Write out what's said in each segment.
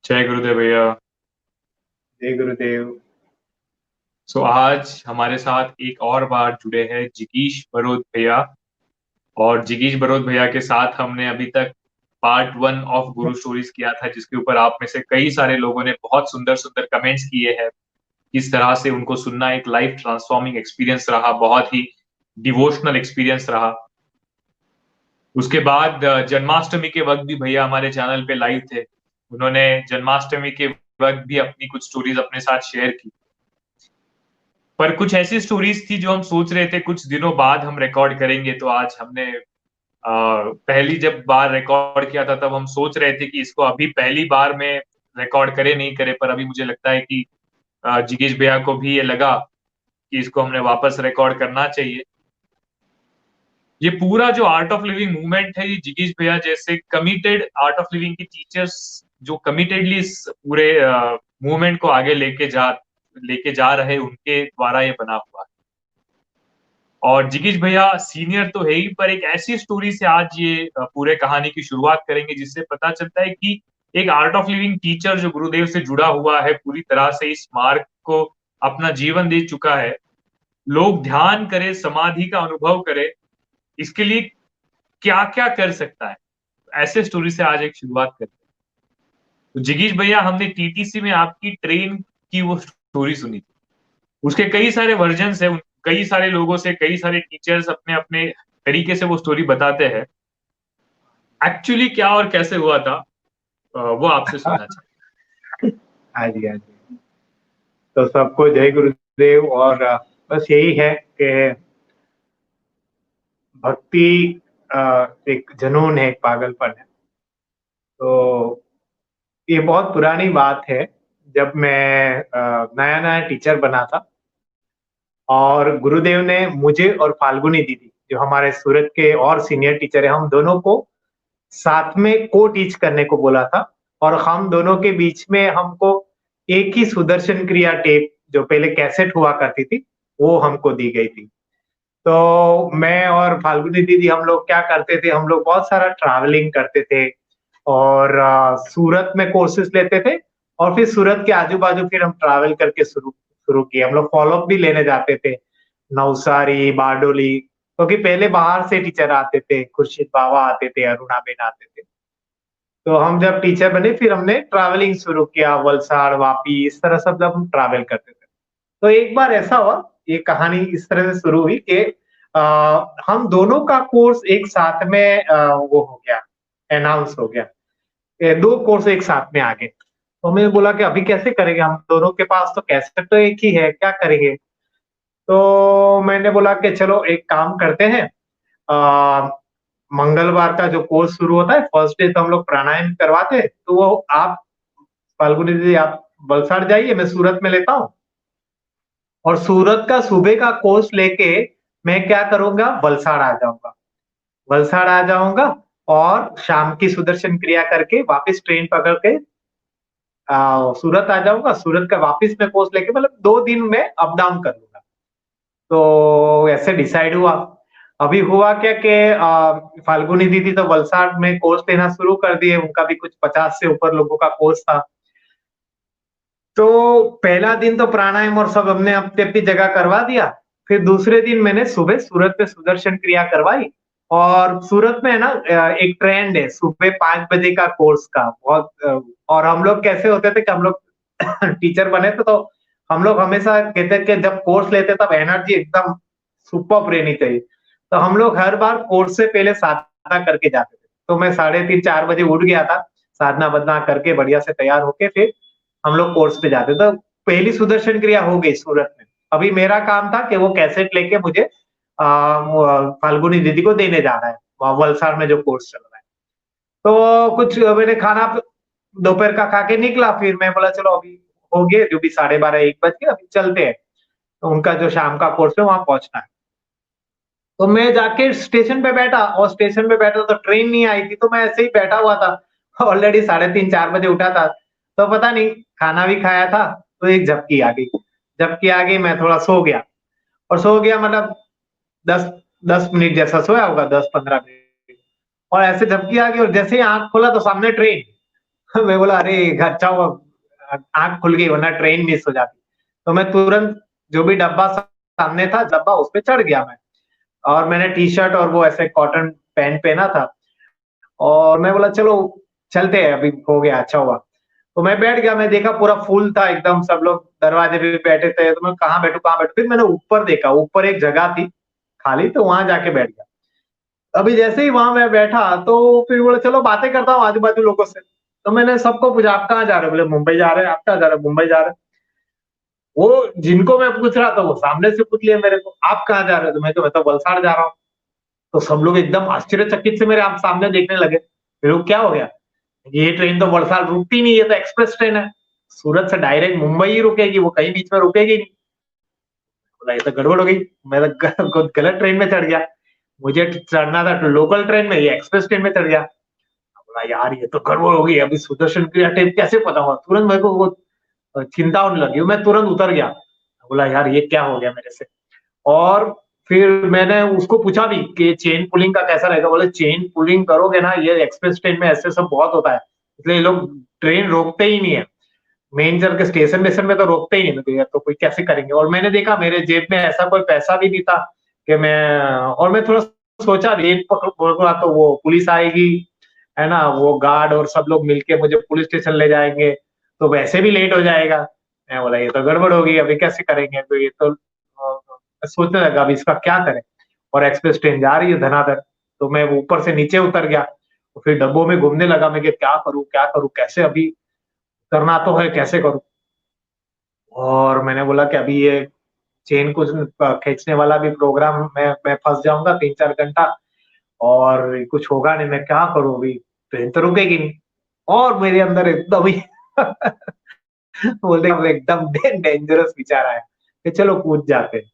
जय गुरुदेव भैया। जय गुरुदेव। आज हमारे साथ एक और बार जुड़े हैं जिगीश बरोद भैया। और जिगीश बरोद भैया के साथ हमने अभी तक पार्ट 1 ऑफ गुरु स्टोरीज किया था, जिसके ऊपर आप में से कई सारे लोगों ने बहुत सुंदर सुंदर कमेंट्स किए हैं। किस तरह से उनको सुनना एक लाइफ ट्रांसफॉर्मिंग एक्सपीरियंस रहा, बहुत ही डिवोशनल एक्सपीरियंस रहा। उसके बाद जन्माष्टमी के वक्त भी भैया हमारे चैनल पे लाइव थे। उन्होंने जन्माष्टमी के वक्त भी अपनी कुछ स्टोरीज अपने साथ शेयर की। पर कुछ ऐसी स्टोरीज थी जो हम सोच रहे थे कुछ दिनों बाद हम रिकॉर्ड करेंगे, तो आज हमने पहली जब बार रिकॉर्ड किया था तब हम सोच रहे थे कि इसको अभी पहली बार में रिकॉर्ड करे नहीं करे, पर अभी मुझे लगता है कि जिगेश भैया को भी ये लगा कि इसको हमने वापस रिकॉर्ड करना चाहिए। ये पूरा जो आर्ट ऑफ लिविंग मूवमेंट है, ये जिगेश भैया जैसे कमिटेड आर्ट ऑफ लिविंग की टीचर्स जो कमिटेडली इस पूरे मूवमेंट को आगे लेके जा रहे, उनके द्वारा ये बना हुआ है। और जिगीश भैया सीनियर तो है ही, पर एक ऐसी स्टोरी से आज ये पूरे कहानी की शुरुआत करेंगे जिससे पता चलता है कि एक आर्ट ऑफ लिविंग टीचर जो गुरुदेव से जुड़ा हुआ है, पूरी तरह से इस मार्ग को अपना जीवन दे चुका है। लोग ध्यान करे, समाधि का अनुभव करे, इसके लिए क्या क्या कर सकता है, ऐसे स्टोरी से आज एक शुरुआत करते हैं। तो जिगीश भैया, हमने टीटीसी में आपकी ट्रेन की वो स्टोरी सुनी थी। उसके कई सारे वर्जन है, कई सारे लोगों से, कई सारे टीचर्स अपने अपने तरीके से वो स्टोरी बताते हैं। एक्चुअली क्या और कैसे हुआ था, वो आपसे सुनना चाहिए। हाँ जी, हाँ जी। तो सबको जय गुरुदेव। और बस यही है कि भक्ति एक जुनून है, एक पागलपन है। तो ये बहुत पुरानी बात है। जब मैं नया नया टीचर बना था और गुरुदेव ने मुझे और फाल्गुनी दीदी, जो हमारे सूरत के और सीनियर टीचर है, हम दोनों को साथ में को टीच करने को बोला था। और हम दोनों के बीच में हमको एक ही सुदर्शन क्रिया टेप, जो पहले कैसेट हुआ करती थी, वो हमको दी गई थी। तो मैं और फाल्गुनी दीदी हम लोग क्या करते थे, हम लोग बहुत सारा ट्रैवलिंग करते थे और सूरत में कोर्सेज लेते थे। और फिर सूरत के आजू बाजू फिर हम ट्रैवल करके शुरू शुरू किए। हम लोग फॉलोअप भी लेने जाते थे, नवसारी, बारडोली, क्योंकि पहले बाहर से टीचर आते थे, खुर्शीद बाबा आते थे, अरुणाबेन आते थे। तो हम जब टीचर बने फिर हमने ट्रैवलिंग शुरू किया, वलसाड़, वापी, इस तरह सब जब हम ट्रैवल करते थे। तो एक बार ऐसा हुआ, ये कहानी इस तरह से शुरू हुई कि हम दोनों का कोर्स एक साथ में वो हो गया, अनाउंस हो गया। दो कोर्स एक साथ में आ गए। तो मैंने बोला कि अभी कैसे करेंगे, हम दोनों के पास तो कैसेट तो एक ही है, क्या करेंगे। तो मैंने बोला कि चलो एक काम करते हैं, अ, मंगलवार का जो कोर्स शुरू होता है, फर्स्ट डे तो हम लोग प्राणायाम करवाते हैं। तो वो आप फाल्गुनी दीदी, आप वलसाड़ जाइए, मैं सूरत में लेता हूँ। और सूरत का सुबह का कोर्स लेके मैं क्या करूंगा, वलसाड़ आ जाऊंगा। वलसाड़ आ जाऊंगा और शाम की सुदर्शन क्रिया करके वापस ट्रेन पकड़ के सूरत आ जाऊंगा। सूरत का वापस में कोर्स लेके, मतलब 2 दिन में अप डाउन कर लूंगा। तो ऐसे डिसाइड हुआ। अभी हुआ क्या कि फाल्गुनी दीदी तो वलसाड़ में कोर्स लेना शुरू कर दिए, उनका भी कुछ 50 से ऊपर लोगों का कोर्स था। तो पहला दिन तो प्राणायाम और सब हमने अपनी अपनी जगह करवा दिया। फिर दूसरे दिन मैंने सुबह सूरत में सुदर्शन क्रिया करवाई। और सूरत में है ना, एक ट्रेंड है सुबह 5 बजे का कोर्स का, बहुत। और हम लोग कैसे होते थे कि हम लोग टीचर बने थे, तो हम लोग हमेशा कहते थे कि जब कोर्स लेते तब एनर्जी एकदम सुपर रहनी चाहिए। तो हम लोग हर बार कोर्स से पहले साधना करके जाते थे। तो मैं 3:30 4 बजे उठ गया था, साधना बदना करके बढ़िया से तैयार होके फिर हम लोग कोर्स पे जाते। तो पहली सुदर्शन क्रिया हो गई सूरत में। अभी मेरा काम था कि वो कैसेट लेके मुझे फाल्गुनी दीदी को देने जाना है, वहाँ वलसाड़ में जो कोर्स चल रहा है। तो कुछ मैंने खाना दोपहर का खा के निकला। फिर मैं बोला चलो अभी हो गए जो भी 12:30 1 बज गए, अभी चलते हैं। तो उनका जो शाम का कोर्स है वहां पहुंचना है। तो मैं जाके स्टेशन पे बैठा, और स्टेशन पे बैठा तो ट्रेन नहीं आई थी, तो मैं ऐसे ही बैठा हुआ था। ऑलरेडी 3:30 4 बजे उठा था। तो पता नहीं, खाना भी खाया था, तो एक झपकी आ गई। झपकी आ गई, मैं थोड़ा सो गया। और सो गया मतलब 10 10 मिनट जैसा सोया होगा, 10 15 मिनट। और ऐसे झपकी आ गई और जैसे ही आंख खोला तो सामने ट्रेन। मैं बोला अरे अच्छा हुआ आंख खुल गई, वरना ट्रेन मिस हो जाती। तो मैं तुरंत जो भी डब्बा सामने था डब्बा, उस पे चढ़ गया मैं। और मैंने टी शर्ट और वो ऐसे कॉटन पैंट पहना था, और मैं बोला चलो चलते हैं, अभी हो गया, अच्छा हुआ। तो मैं बैठ गया, मैं देखा पूरा फुल था एकदम, सब लोग दरवाजे पे बैठे थे, तो मैं कहाँ बैठू कहाँ बैठू, फिर मैंने ऊपर देखा, ऊपर एक जगह थी खाली, तो वहां जाके बैठ गया। अभी जैसे ही वहां मैं बैठा, तो फिर बोले चलो बातें करता हूँ आजू बाजू लोगों से। तो मैंने सबको पूछा आप कहाँ जा रहे हो, बोले मुंबई जा रहे हैं। आप कहाँ जा रहे हो, मुंबई जा रहे हैं। वो जिनको मैं पूछ रहा था वो सामने से पूछ लिया मेरे को, आप कहाँ जा रहे हो, तो मैं तो वलसाड़ जा रहा हूँ। तो सब लोग एकदम आश्चर्यचकित से मेरे आप सामने देखने लगे, फिर वो क्या हो गया, ये ट्रेन तो वलसाड़ रुकती नहीं, ये तो एक्सप्रेस ट्रेन है, सूरत से डायरेक्ट मुंबई ही रुकेगी, वो कहीं बीच में रुकेगी नहीं। बोला ये तो गड़बड़ हो गई, मैं तो गलत ट्रेन में चढ़ गया, मुझे चढ़ना था लोकल ट्रेन में, ये एक्सप्रेस ट्रेन में चढ़ गया। बोला यार ये तो गड़बड़ हो गई, अभी सुदर्शन क्रिया टेप कैसे पता हुआ, तुरंत मेरे को वो चिंता होने लगी, मैं तुरंत उतर गया। बोला यार ये क्या हो गया मेरे से। और फिर मैंने उसको पूछा भी कि चेन पुलिंग का कैसा रहेगा, बोले चेन पुलिंग करोगे ना, ये एक्सप्रेस ट्रेन में ऐसे सब बहुत होता है, इसलिए ये लोग ट्रेन रोकते ही नहीं है, मेन चल के स्टेशन वेशन में तो रोकते ही नहीं, मैं यार तो कोई कैसे करेंगे। और मैंने देखा मेरे जेब में ऐसा कोई पैसा भी नहीं था कि मैं, और मैं थोड़ा सोचा रेल पकड़ा तो वो पुलिस आएगी, है ना, वो गार्ड और सब लोग मिलके मुझे पुलिस स्टेशन ले जाएंगे, तो वैसे भी लेट हो जाएगा। मैं बोला ये तो गड़बड़ होगी, अभी कैसे करेंगे, तो ये तो सोचने लगा अब इसका क्या करें। और एक्सप्रेस ट्रेन जा रही है धनाधर, तो मैं ऊपर से नीचे उतर गया, तो फिर डब्बों में घूमने लगा मैं कि क्या करूं कैसे, अभी करना तो है, कैसे करूं। और मैंने बोला कि अभी ये चेन कुछ खींचने वाला भी प्रोग्राम, मैं फंस जाऊंगा 3-4 घंटा, और कुछ होगा नहीं, मैं क्या करूं अभी, ट्रेन तो रुकेगी नहीं। और मेरे अंदर एकदम ही बोलते एकदम डेंजरस विचार आया कि चलो कूद जाते हैं।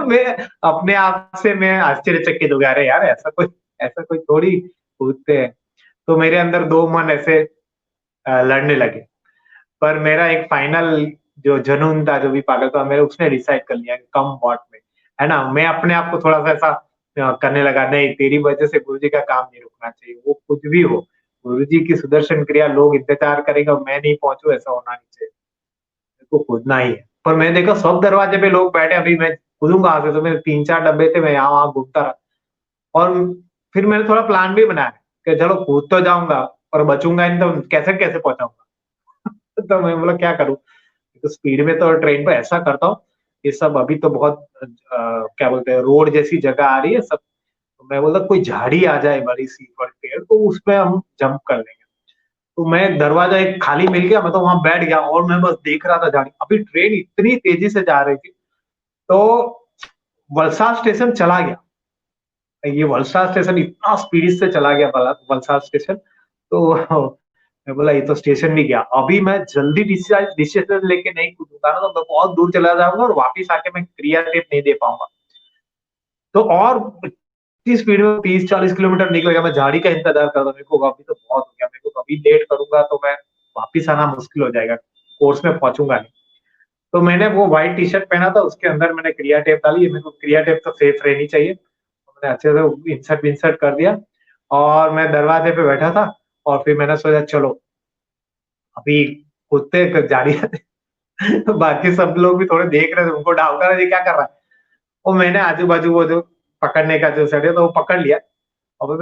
मैं अपने आप से मैं आश्चर्यचकित हो गया, अरे यार ऐसा कोई थोड़ी कूदते हैं। तो मेरे अंदर दो मन ऐसे लड़ने लगे। पर मेरा एक फाइनल जो जुनून था, जो भी पागल था मेरे, उसने डिसाइड कर लिया कि कम व्हाट में, है ना, मैं अपने आप को थोड़ा सा ऐसा करने लगा, नहीं तेरी वजह से गुरुजी का काम नहीं रुकना चाहिए, वो कुछ भी हो, गुरुजी की सुदर्शन क्रिया लोग इंतजार करेंगे और मैं नहीं पहुंचू, ऐसा होना नहीं चाहिए, मेरे को कूदना ही है। पर मैं देखा सब दरवाजे पे लोग बैठे, अभी मैं कूदूंगा कहाँ से, तो मेरे 3-4 डब्बे थे, मैं यहाँ वहां घूमता रहा। और फिर मैंने थोड़ा प्लान भी बनाया कि चलो कूद तो जाऊंगा, पर बचूंगा नहीं तो कैसे कैसे पहुंचाऊंगा। तो मैं बोला क्या करूं, तो स्पीड में तो ट्रेन पे ऐसा करता हूँ, ये सब अभी तो बहुत क्या बोलते हैं रोड जैसी जगह आ रही है सब, तो मैं बोला कोई झाड़ी आ जाए बड़ी सी बड़ी पेड़, तो उसमें हम जंप कर लेंगे। तो मैं दरवाजा एक खाली मिल गया, मैं तो वहां बैठ गया और मैं बस देख रहा था झाड़ी, अभी ट्रेन इतनी तेजी से जा रही थी। तो वलसाड स्टेशन चला गया, ये वलसाड स्टेशन इतना स्पीड से चला गया वलसाड स्टेशन। तो मैं बोला ये तो स्टेशन भी गया, अभी मैं जल्दी डिसीजन लेके नहीं कूदूंगा ना, तो मैं बहुत दूर चला जाऊंगा और वापिस आके मैं क्रिया टेप नहीं दे पाऊंगा। तो और इतनी स्पीड में 30-40 किलोमीटर निकलेगा, मैं झाड़ी का इंतजार कर रहा हूँ, मेरे को अभी तो बहुत हो गया, मेरे को अभी लेट करूंगा तो मैं वापिस आना मुश्किल हो जाएगा, कोर्स में पहुंचूंगा नहीं। तो मैंने वो व्हाइट टी शर्ट पहना था, उसके अंदर मैंने क्रिया टेप डाली, मेरे को क्रिया टेप तो सेफ रहनी चाहिए, तो मैंने अच्छे से इंसर्ट विंसर्ट कर दिया। और मैं दरवाजे पे बैठा था, और फिर मैंने सोचा चलो अभी कूदते झाड़ी। बाकी सब लोग भी थोड़े देख रहे थे, उनको डाउट आ रहा है ये क्या कर रहा है। और मैंने आजू बाजू वो जो पकड़ने का जो सेट है, तो वो पकड़ लिया। और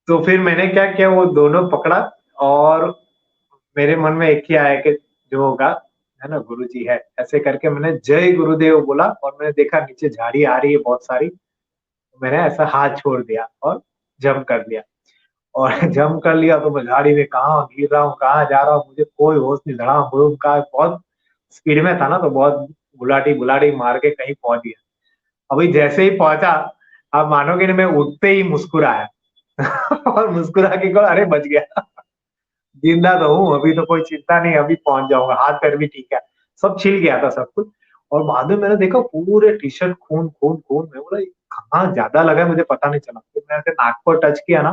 तो फिर मैंने क्या किया, वो दोनों पकड़ा, और मेरे मन में एक ही आया कि जो होगा, है ना, गुरु जी है, ऐसे करके मैंने जय गुरुदेव बोला, और मैंने देखा नीचे झाड़ी आ रही है बहुत सारी, तो मैंने ऐसा हाथ छोड़ दिया और जंप कर दिया। और जंप कर लिया तो मैं झाड़ी में कहाँ गिर रहा हूँ कहाँ जा रहा हूँ मुझे कोई होश नहीं, धड़ाम का बहुत स्पीड में था ना, तो बहुत गुलाटी गुलाटी मार के कहीं पहुंच गया। अभी जैसे ही पहुंचा, आप मानोगे नहीं, मैं उठते ही मुस्कुराया। और मुस्कुरा के कहा अरे बच गया, जिंदा तो हूँ, अभी तो कोई चिंता नहीं, अभी पहुंच जाऊंगा, हाथ पैर भी ठीक है। सब छिल गया था सब कुछ। और बाद में मैंने देखा पूरे टी शर्ट खून खून खून, मैं बोला ये कहाँ ज्यादा लगा है, मुझे पता नहीं चला। फिर मैंने ऐसे नाक पर टच किया ना,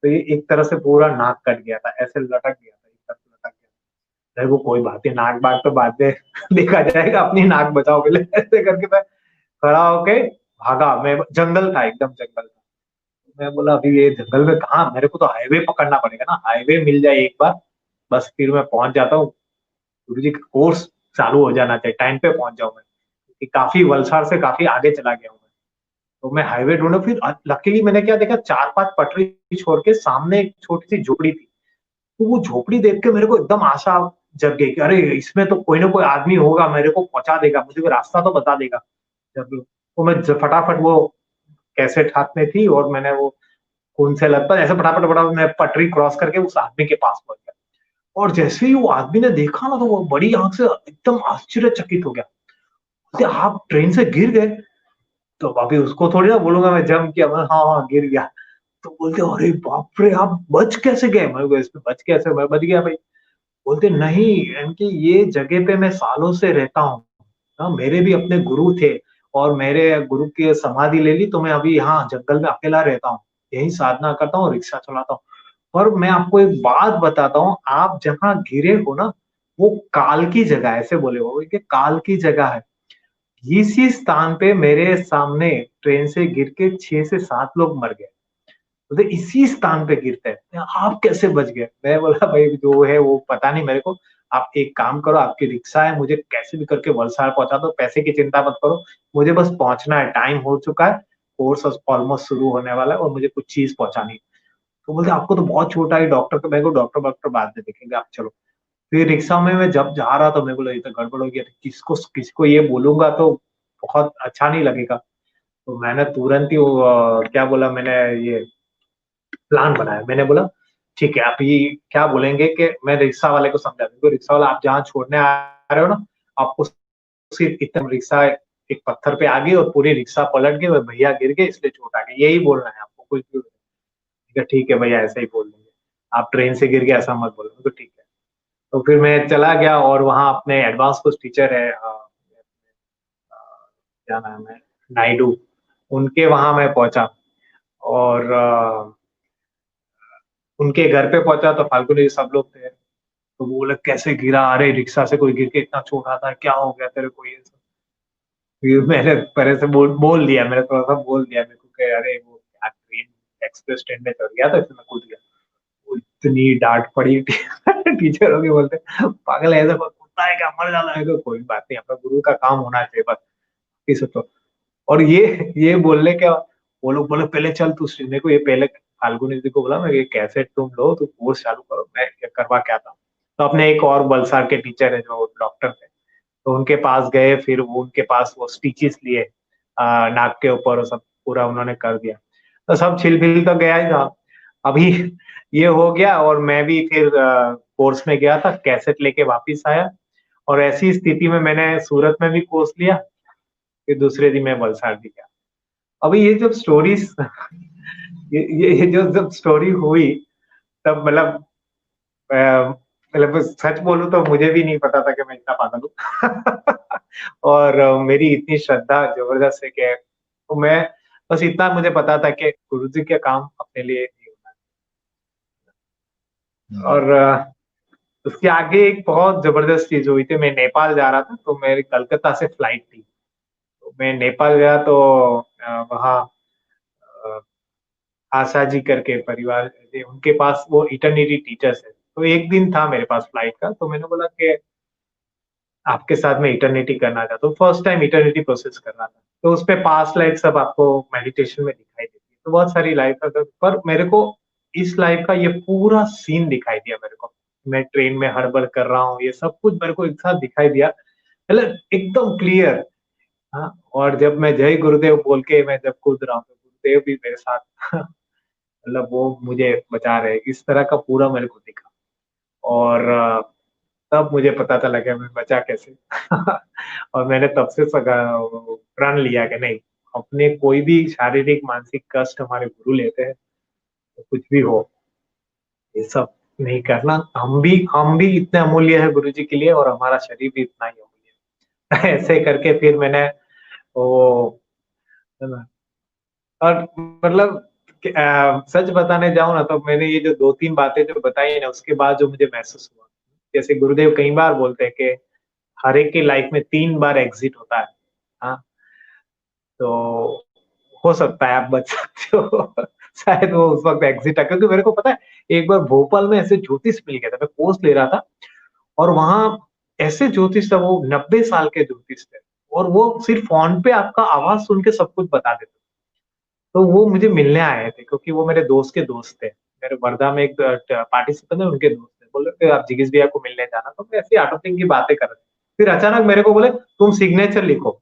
तो ये एक तरह से पूरा नाक कट गया था, ऐसे लटक गया था, एक तरफ से लटक गया। मेरे को कोई बात नहीं, नाक बाग तो बाद में देखा जाएगा, अपनी नाक बचाओ पहले। ऐसे करके मैं खड़ा होके भागा, मैं जंगल था एकदम जंगल था। मैं बोला अभी ये जंगल में कहाँ, मेरे को तो हाईवे पकड़ना पड़ेगा ना, हाईवे मिल जाए एक बार बस फिर मैं पहुंच जाता हूँ। गुरुजी का कोर्स चालू हो जाना चाहिए, टाइम पे पहुंच जाऊं मैं, क्योंकि काफी वलसाड से काफी आगे चला गया हूँ मैं। तो मैं हाईवे ढूंढा, फिर लकीली मैंने क्या देखा, 4-5 पटरी छोड़ के सामने एक छोटी सी झोपड़ी थी। तो वो झोपड़ी देख के मेरे को एकदम आशा जग गई कि अरे इसमें तो कोई ना कोई आदमी होगा, मेरे को पहुंचा देगा, मुझे कोई रास्ता तो बता देगा। जब तो मैं फटाफट वो कैसेट हाथ में थी और मैंने वो खून से लथपथ ऐसे फटाफट फटाफट मैं पटरी क्रॉस करके उस आदमी के पास पहुंच गया। और जैसे ही वो आदमी ने देखा ना, तो वो बड़ी आंख से एकदम आश्चर्यचकित हो गया। बोलते, आप ट्रेन से गिर गए? तो अभी उसको थोड़ी ना बोलूंगा मैं जंप किया, मैं हाँ हाँ गिर गया। तो बोलते अरे बाप रे, आप बच कैसे गए? मैं बोला, इसमें बच कैसे, मैं बच गया भाई। बोलते नहीं, इनकी ये जगह पे मैं सालों से रहता हूँ। हाँ, मेरे भी अपने गुरु थे और मेरे गुरु की समाधि ले ली, तो मैं अभी यहाँ जंगल में अकेला रहता हूँ, यही साधना करता हूँ, रिक्शा चलाता हूँ। और मैं आपको एक बात बताता हूँ, आप जहाँ गिरे हो ना, वो काल की जगह है, ऐसे बोले वो कि काल की जगह है। इसी स्थान पे मेरे सामने ट्रेन से गिर के 6 से 7 लोग मर गए। बोलते इसी स्थान पे गिरते हैं, आप कैसे बच गए? मैं बोला भाई जो है वो पता नहीं मेरे को। आप एक काम करो, आपकी रिक्शा है, मुझे कैसे भी करके वलसाड पहुंचा दो, पैसे की चिंता मत करो, मुझे बस पहुंचना है, टाइम हो चुका है, कोर्स ऑलमोस्ट शुरू होने वाला है और मुझे कुछ चीज पहुंचानी है। तो बोलते आपको तो बहुत छोटा है, डॉक्टर को, मेरे को डॉक्टर डॉक्टर बाद में देखेंगे, आप चलो। फिर रिक्शा में मैं जब जा रहा था, मेरे को लगा ये तो गड़बड़ हो गया, किसको किसको ये बोलूंगा तो बहुत अच्छा नहीं लगेगा। तो मैंने तुरंत ही वो क्या बोला, मैंने ये प्लान बनाया। मैंने बोला ठीक है, आप ये क्या बोलेंगे कि मैं रिक्शा वाले को समझा दूंगा, रिक्शा वाला आप जहाँ छोड़ने आ रहे हो ना, आपको सिर्फ इतना, रिक्शा एक पत्थर पे आ गई और पूरी रिक्शा पलट गई और भैया गिर गए इसलिए चोट आ गई, यही बोलना है आपको, कुछ भी। ठीक है भैया, ऐसा ही बोल देंगे, आप ट्रेन से गिर गए ऐसा मत बोलो। तो ठीक है। तो फिर मैं चला गया और वहाँ अपने एडवांस कुछ टीचर है, क्या नाम है, नायडू, उनके वहां मैं पहुंचा। और उनके घर पे पहुंचा तो फाल्गुनी जी सब लोग थे। तो वो बोले कैसे गिरा, अरे रिक्शा से कोई गिर के इतना चोट आता है, क्या हो गया तेरे को ये सब। फिर मैंने पहले से बोल दिया, मैंने थोड़ा सा बोल दिया मेरे को कि अरे वो क्या ट्रेन, एक्सप्रेस ट्रेन में चढ़ गया था, इसमें कूद गया। वो इतनी डांट पड़ी टीचरों के, बोलते पागल है, ऐसा कुत्ता है क्या, मर जाना है? तो कोई बात नहीं, अपना गुरु का काम होना चाहिए बस, किस तो। और ये बोलने के, वो लोग बोले पहले चल तू मेरे को ये पहले फाल्गुनी जी को बोला, मैं ये कैसेट तुम लो तो कोर्स चालू करो, मैं करवा के आता हूँ। तो अपने एक और बलसाड़ के टीचर है जो डॉक्टर थे, तो उनके पास गए, फिर वो उनके पास वो स्टिचेस लिए, नाक के ऊपर, और सब पूरा उन्होंने कर दिया। तो सब छिल तो गया ही था। अभी ये हो गया और मैं भी फिर कोर्स में गया था, कैसेट लेके वापिस आया। और ऐसी स्थिति में मैंने सूरत में भी कोर्स लिया, फिर दूसरे दिन मैं वलसाड भी गया। अभी ये जब स्टोरीज ये जो जब स्टोरी हुई, तब मतलब सच बोलूं तो मुझे भी नहीं पता था कि मैं इतना पागल हूँ। और मेरी इतनी श्रद्धा जबरदस्त है कि, तो मैं बस इतना मुझे पता था कि गुरु जी के काम अपने लिए नहीं होना चाहिए। और उसके आगे एक बहुत जबरदस्त चीज हुई थी, मैं नेपाल जा रहा था, तो मेरी कलकत्ता से फ्लाइट थी। तो मैं नेपाल गया तो वहाँ आशा जी करके परिवार थे, उनके पास वो इटर्निटी टीचर्स है। तो एक दिन था मेरे पास फ्लाइट का, तो मैंने बोला कि आपके साथ में इटर्निटी करना चाहता हूँ, फर्स्ट टाइम इटर्निटी प्रोसेस करना था। तो उस पे पास्ट लाइफ सब आपको मेडिटेशन में दिखाई देती है, तो बहुत सारी लाइफ है, पर मेरे को इस लाइफ का ये पूरा सीन दिखाई दिया मेरे को। मैं ट्रेन में हड़बड़ कर रहा हूँ, ये सब कुछ मेरे को एक साथ दिखाई दिया, मतलब एकदम क्लियर। हाँ, और जब मैं जय गुरुदेव बोल के मैं जब कूद रहा हूँ, तो गुरुदेव भी मेरे साथ मतलब वो मुझे बचा रहे, इस तरह का पूरा मेरे को दिखा। और तब मुझे पता चला कि मैं बचा कैसे। और मैंने तब से प्रण लिया कि नहीं, अपने कोई भी शारीरिक मानसिक कष्ट हमारे गुरु लेते हैं, तो कुछ भी हो, ये सब नहीं करना। हम भी इतने अमूल्य है गुरु जी के लिए, और हमारा शरीर भी इतना ही अमूल्य है। ऐसे करके फिर मैंने वो, है ना, और मतलब सच बताने जाऊं ना, तो मैंने ये जो 2-3 बातें जो बताई ना, उसके बाद जो मुझे महसूस हुआ, जैसे गुरुदेव कई बार बोलते हैं कि हर एक की लाइफ में 3 बार एग्जिट होता है। हाँ, तो हो सकता है आप बच सकते हो। शायद वो उस वक्त एग्जिट था, क्योंकि मेरे को पता है एक बार भोपाल में ऐसे ज्योतिष मिल गया था, मैं कोर्स ले रहा था और वहां ऐसे ज्योतिष था, वो 90 साल के ज्योतिष थे और वो सिर्फ फोन पे आपका आवाज सुन के सब कुछ बता देते। तो वो मुझे मिलने आए थे क्योंकि वो मेरे दोस्त के दोस्त थे। मेरे वर्धा में एक पार्टिसिपेंट है, उनके दोस्त थे। बोले कि आप जिगीश भैया को मिलने जाना, तो मैं ऐसी ऑटो थिंक की बातें कर रहे थे। फिर अचानक मेरे को बोले तुम सिग्नेचर लिखो,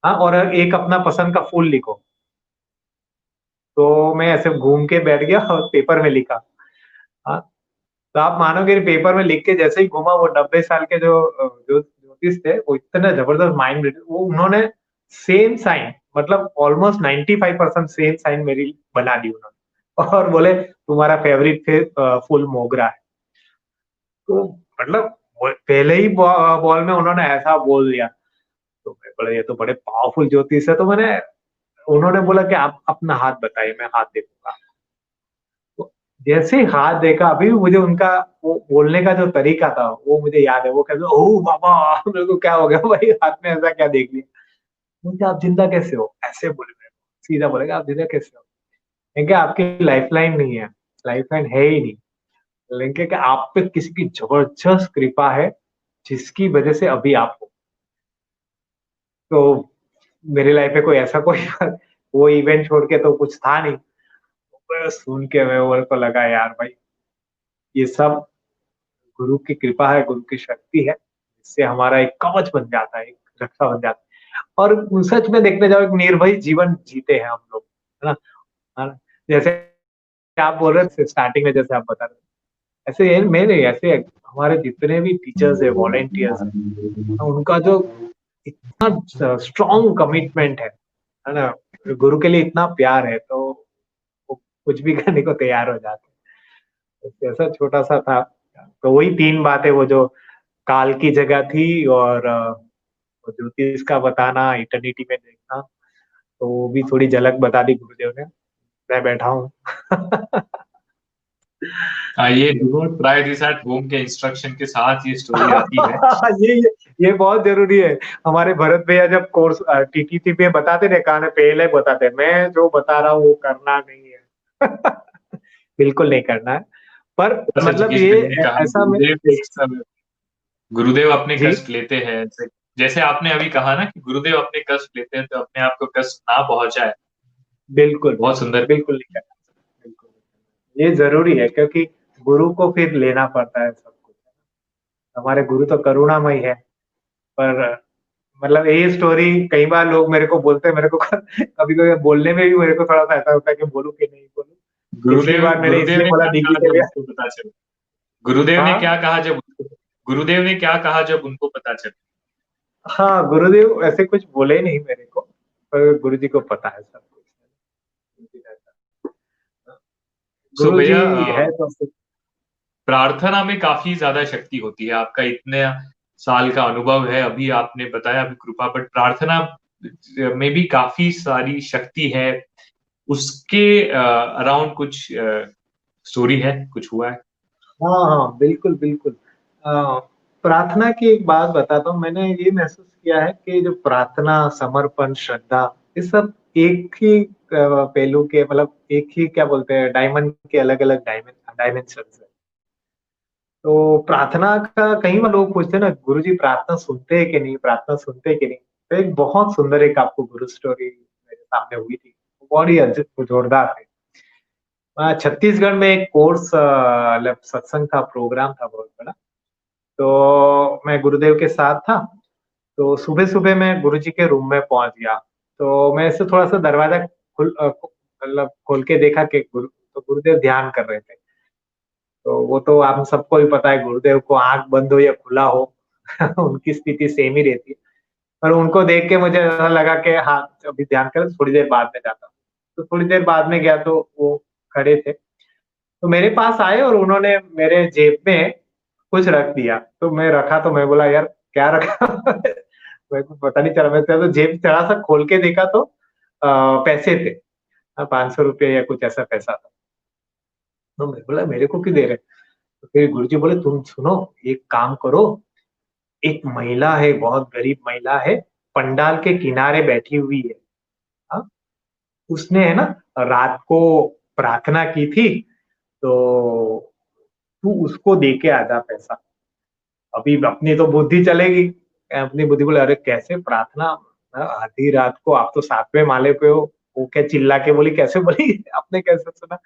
हाँ, और एक अपना पसंद का फूल लिखो। तो मैं ऐसे घूम के बैठ गया और पेपर में लिखा। हाँ, तो आप मानोगे नहीं, पेपर में लिख के जैसे ही घूमा, वो 90 साल के जो ज्योतिष थे, वो इतना जबरदस्त माइंड रीडर, वो उन्होंने सेम साइन, मतलब ऑलमोस्ट 95% सेम साइन मेरी बना दी उन्होंने, और बोले तुम्हारा फेवरेट फूल मोगरा है। तो मतलब पहले ही बॉल में उन्होंने ऐसा बोल दिया। तो मैं बोला ये तो बड़े पावरफुल ज्योतिष है। तो मैंने, उन्होंने बोला कि आप अपना हाथ बताइए, मैं हाथ देखूंगा। तो जैसे ही हाथ देखा, अभी भी मुझे उनका वो बोलने का जो तरीका था वो मुझे याद है। वो कहते ओह बाबा, मेरे को क्या हो गया भाई, हाथ में ऐसा क्या देख लिया। मुझे आप जिंदा कैसे हो, ऐसे बोले मेरे को, सीधा बोलेगा आप जिंदा कैसे हो। क्योंकि आपकी लाइफ लाइन नहीं है, लाइफ लाइन है ही नहीं, लेकिन कि आप पे किसी की जबरदस्त कृपा है जिसकी वजह से अभी आप हो। तो मेरी लाइफ में कोई ऐसा कोई वो इवेंट छोड़ के तो कुछ था नहीं। बस सुन के मैं, मेरे को लगा यार भाई, ये सब गुरु की कृपा है, गुरु की शक्ति है, इससे हमारा एक कवच बन जाता है, एक रक्षा बन जाता है। और सच में देखने जाओ, एक निर्भय जीवन जीते हैं हम लोग, है ना। है ना? जैसे आप बोल रहे थे स्टार्टिंग में, जैसे आप बता रहे थे, ऐसे मेरे ऐसे हमारे जितने भी टीचर्स है, वॉलेंटियर्स है, उनका जो इतना स्ट्रॉन्ग कमिटमेंट है ना, गुरु के लिए इतना प्यार है, तो वो कुछ भी करने को तैयार हो जाते हैं। तो ऐसा छोटा सा था। तो वही 3 बातें, वो जो काल की जगह थी, और वो ज्योतिष का बताना, इटर्निटी में देखना, तो वो भी थोड़ी झलक बता दी गुरुदेव ने। मैं बैठा हूँ। ये do not try this at home के इंस्ट्रक्शन के साथ ये स्टोरी आती है। ये बहुत जरूरी है। हमारे भरत भैया जब कोर्स टीटीसी पे बताते थे, कहा पहले बताते, मैं जो बता रहा हूँ वो करना नहीं है। बिल्कुल नहीं करना है। पर जैसे मतलब जिगीश ये भैया ने कहा, ऐसा में, गुरुदेव अपने जी कष्ट लेते हैं। जैसे आपने अभी कहा ना कि गुरुदेव अपने कष्ट लेते हैं, तो अपने आप को कष्ट ना पहुंचाए। बिल्कुल बहुत सुंदर। बिल्कुल नहीं करना, बिल्कुल ये जरूरी है, क्योंकि गुरु को फिर लेना पड़ता है सब कुछ। हमारे गुरु तो करुणामय है। पर मतलब ये स्टोरी कई बार लोग मेरे को बोलते हैं, मेरे को कभी कभी बोलने में भी मेरे को थोड़ा सा ऐसा होता है कि बोलूं कि नहीं बोलूं। पिछली गुरुदेव बार मैंने गुरुदेव इसलिए ने बोला क्या दीदी कहा के जब लिए। उनको पता चला? गुरुदेव ने क्या हाँ कहा जब गुरुदेव ने क्या कहा जब उनको पता चला? हाँ, गुरुदेव ऐसे कुछ बोले नहीं मेरे को, पर गुरु जी को पता है सब कुछ। सो गुरु जी भैया, है तो प्रार्थना में काफी ज्यादा शक्ति होती है। आपका इतने साल का अनुभव है, अभी आपने बताया अभी कृपा, बट प्रार्थना में भी काफी सारी शक्ति है। उसके अराउंड कुछ स्टोरी है, कुछ हुआ है? हाँ हाँ, बिल्कुल बिल्कुल। प्रार्थना की एक बात बताता हूँ। मैंने ये महसूस किया है कि जो प्रार्थना, समर्पण, श्रद्धा, ये सब एक ही पहलू के, मतलब एक ही क्या बोलते हैं, डायमंड के अलग अलग डायमेंशन है। तो प्रार्थना का कई बार लोग पूछते हैं ना, गुरु जी प्रार्थना सुनते हैं कि नहीं, प्रार्थना सुनते हैं कि नहीं। तो एक बहुत सुंदर एक आपको गुरु स्टोरी मेरे सामने हुई थी, बहुत ही जोरदार थी। छत्तीसगढ़ में एक कोर्स, मतलब सत्संग था, प्रोग्राम था बहुत बड़ा। तो मैं गुरुदेव के साथ था। तो सुबह सुबह मैं गुरुजी के रूम में पहुंच गया। तो मैं ऐसे थोड़ा सा दरवाजा मतलब खोल के देखा कि तो गुरुदेव ध्यान कर रहे थे। तो वो तो आप सबको भी पता है, गुरुदेव को आंख बंद हो या खुला हो, उनकी स्थिति सेम ही रहती है। पर उनको देख के मुझे ऐसा लगा कि हाँ, अभी ध्यान कर, थोड़ी देर बाद में जाता हूँ। तो थोड़ी देर बाद में गया तो वो खड़े थे। तो मेरे पास आए और उन्होंने मेरे जेब में कुछ रख दिया। तो मैं रखा, तो मैं बोला यार क्या रखा। मेरे को पता नहीं चला। मैं तो जेब थोड़ा सा खोल के देखा तो पैसे थे, 500 रुपये या कुछ ऐसा पैसा था। तो मैं बोला मेरे को क्यों दे रहे। तो फिर गुरुजी बोले तुम सुनो, एक काम करो, एक महिला है, बहुत गरीब महिला है, पंडाल के किनारे बैठी हुई है। हाँ, उसने है ना रात को प्रार्थना की थी, तो तू उसको दे के आ जा पैसा। अभी अपनी तो बुद्धि चलेगी, अपनी बुद्धि बोले अरे कैसे प्रार्थना, आधी रात को आप तो 7वें माले पे हो, वो क्या चिल्ला के बोली, कैसे बोली आपने कैसे सुना?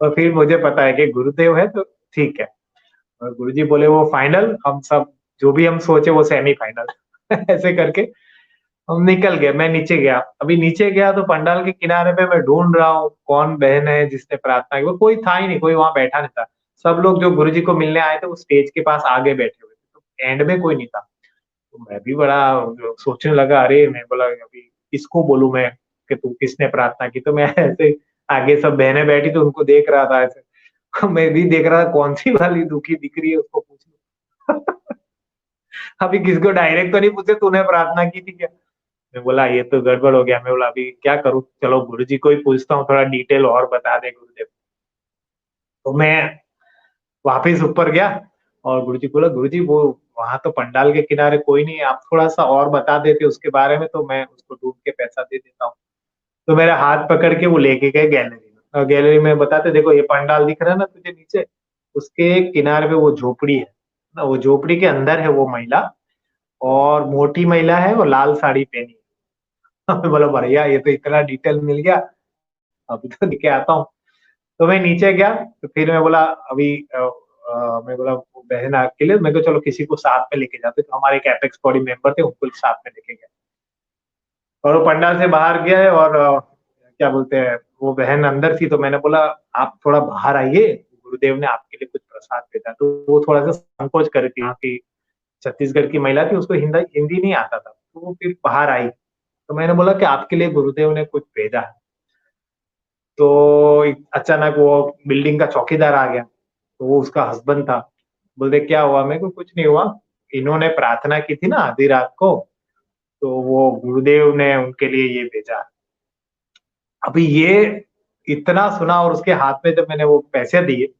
और फिर मुझे पता है कि गुरुदेव है तो ठीक है। और गुरुजी बोले वो फाइनल, हम सब जो भी हम सोचे वो सेमीफाइनल ऐसे करके हम निकल गए। मैं नीचे गया, अभी नीचे गया तो पंडाल के किनारे पे मैं ढूंढ रहा हूँ कौन बहन है जिसने प्रार्थना की, वो कोई था ही नहीं, कोई वहां बैठा नहीं था। सब लोग जो गुरुजी को मिलने आए थे वो स्टेज के पास आगे बैठे हुए थे, तो एंड में कोई नहीं था। तो मैं भी बड़ा सोचने लगा, अरे मैं बोला अभी किसको बोलूं मैं कि तू किसने प्रार्थना की, तो मैं ऐसे आगे सब बहनें बैठी तो उनको देख रहा था ऐसे मैं भी देख रहा था कौन सी वाली दुखी दिख रही है उसको पूछ अभी किसको डायरेक्ट तो नहीं पूछे तूने प्रार्थना की थी क्या? मैं बोला ये तो गड़बड़ हो गया। मैं बोला अभी क्या करूं, चलो गुरुजी को ही पूछता हूँ, थोड़ा डिटेल और बता दे गुरुदेव। तो मैं वापिस ऊपर गया और गुरुजी को बोला गुरुजी वो वहां तो पंडाल के किनारे कोई नहीं है, आप थोड़ा सा और बता देते उसके बारे में तो मैं उसको ढूंढ के पैसा दे देता हूँ। तो मेरा हाथ पकड़ के वो लेके गए गैलरी में, और गैलरी में बताते देखो ये पंडाल दिख रहा है ना तुझे नीचे, उसके किनारे पे वो झोपड़ी है ना, वो झोपड़ी के अंदर है वो महिला, और मोटी महिला है, वो लाल साड़ी पहनी है। मैं बोला बढ़िया, ये तो इतना डिटेल मिल गया, अभी तो लेके आता हूँ। तो मैं नीचे गया, तो फिर मैं बोला अभी मैं बोला वो बहन अकेले, मैं को चलो किसी को साथ में लेके जाते, तो हमारे एक एपेक्स बॉडी मेंबर थे उनको साथ में लेके गए। और वो पंडाल से बाहर गया है और क्या बोलते हैं वो बहन अंदर थी, तो मैंने बोला आप थोड़ा बाहर आइए, गुरुदेव ने आपके लिए कुछ प्रसाद भेजा। तो वो थोड़ा सा संकोच कर रही थी, यहाँ की छत्तीसगढ़ की महिला थी, उसको हिंदी हिंदी नहीं आता था, तो वो फिर बाहर आई। तो मैंने बोला कि आपके लिए गुरुदेव ने कुछ भेजा है। तो अचानक वो बिल्डिंग का चौकीदार आ गया, तो वो उसका हस्बैंड था। बोलते क्या हुआ? मेरे को कुछ नहीं हुआ, इन्होंने प्रार्थना की थी ना आधी रात को, तो वो गुरुदेव ने उनके लिए ये भेजा। अभी ये इतना सुना और उसके हाथ में जब मैंने वो पैसे दिए,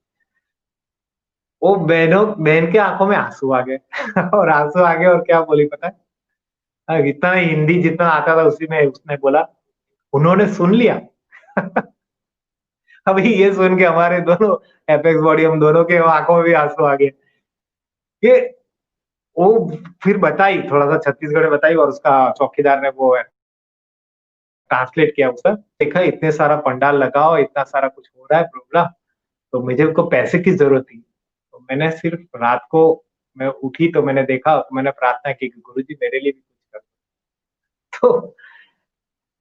वो बहन के आंखों में आंसू आ गए और आंसू आ गए और क्या बोली पता है? इतना हिंदी जितना आता था उसी में उसने बोला उन्होंने सुन लिया। अभी ये सुन के हमारे दोनों एपेक्स बॉडी, हम दोनों के आंखों में भी आंसू आ गए। ये वो फिर बताई, थोड़ा सा छत्तीसगढ़ में बताई, और उसका चौकीदार ने वो ट्रांसलेट किया उसका, देखा इतने सारा पंडाल लगाओ, इतना सारा कुछ हो रहा है प्रोग्राम, तो मुझे को पैसे की जरूरत थी, तो मैंने सिर्फ रात को मैं उठी तो मैंने देखा, तो मैंने प्रार्थना की कि गुरुजी मेरे लिए भी कुछ कर। तो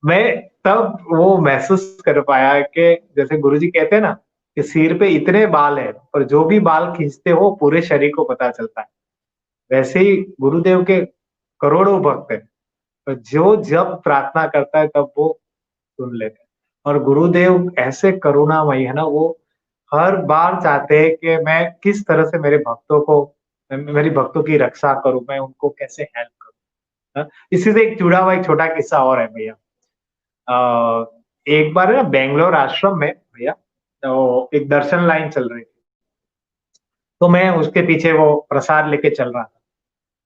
मैं तब वो महसूस कर पाया कि जैसे गुरुजी कहते हैं ना कि सिर पे इतने बाल हैं और जो भी बाल खींचते हो पूरे शरीर को पता चलता है, वैसे ही गुरुदेव के करोड़ों भक्त हैं, तो जो जब प्रार्थना करता है तब वो सुन लेते हैं। और गुरुदेव ऐसे करुणामयी है ना, वो हर बार चाहते हैं कि मैं किस तरह से मेरे भक्तों को, मेरी भक्तों की रक्षा करूं, मैं उनको कैसे हेल्प करूं। इसी से एक जुड़ा हुआ एक छोटा किस्सा और है भैया। एक बार है ना बेंगलोर आश्रम में भैया, तो एक दर्शन लाइन चल रही थी, तो मैं उसके पीछे वो प्रसाद लेके चल रहा था।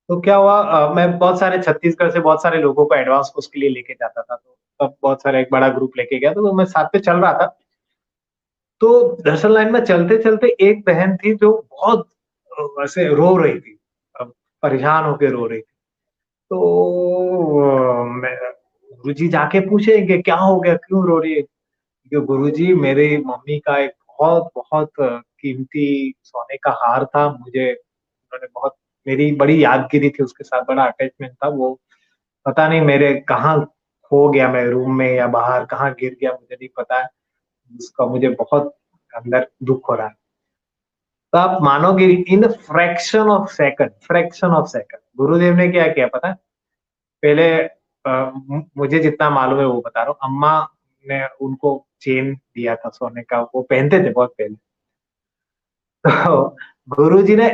तो क्या हुआ, मैं बहुत सारे छत्तीसगढ़ से बहुत सारे लोगों को एडवांस कोर्स के लिए लेके जाता था, तो तब बहुत सारा एक बड़ा ग्रुप लेके गया, तो मैं साथ में चल रहा था। तो दर्शन लाइन में चलते चलते एक बहन थी जो बहुत ऐसे रो रही थी, परेशान होके रो रही थी। तो मैं गुरुजी जाके पूछे क्या हो गया, क्यों रो रही है? कि गुरुजी मेरी मम्मी का एक बहुत बहुत कीमती सोने का हार था, मुझे उन्होंने बहुत, मेरी बड़ी यादगिरी थी उसके साथ, बड़ा अटैचमेंट था, वो पता नहीं मेरे कहाँ खो गया, मैं रूम में या बाहर कहाँ गिर गया मुझे नहीं पता है, उसका मुझे बहुत अंदर दुख हो रहा है। तो आप मानोगे इन फ्रैक्शन ऑफ सेकंड गुरुदेव ने क्या किया पता है? पहले मुझे जितना मालूम है वो बता रहा हूँ, अम्मा ने उनको चेन दिया था सोने का, वो पहनते थे बहुत पहले। तो गुरुजी ने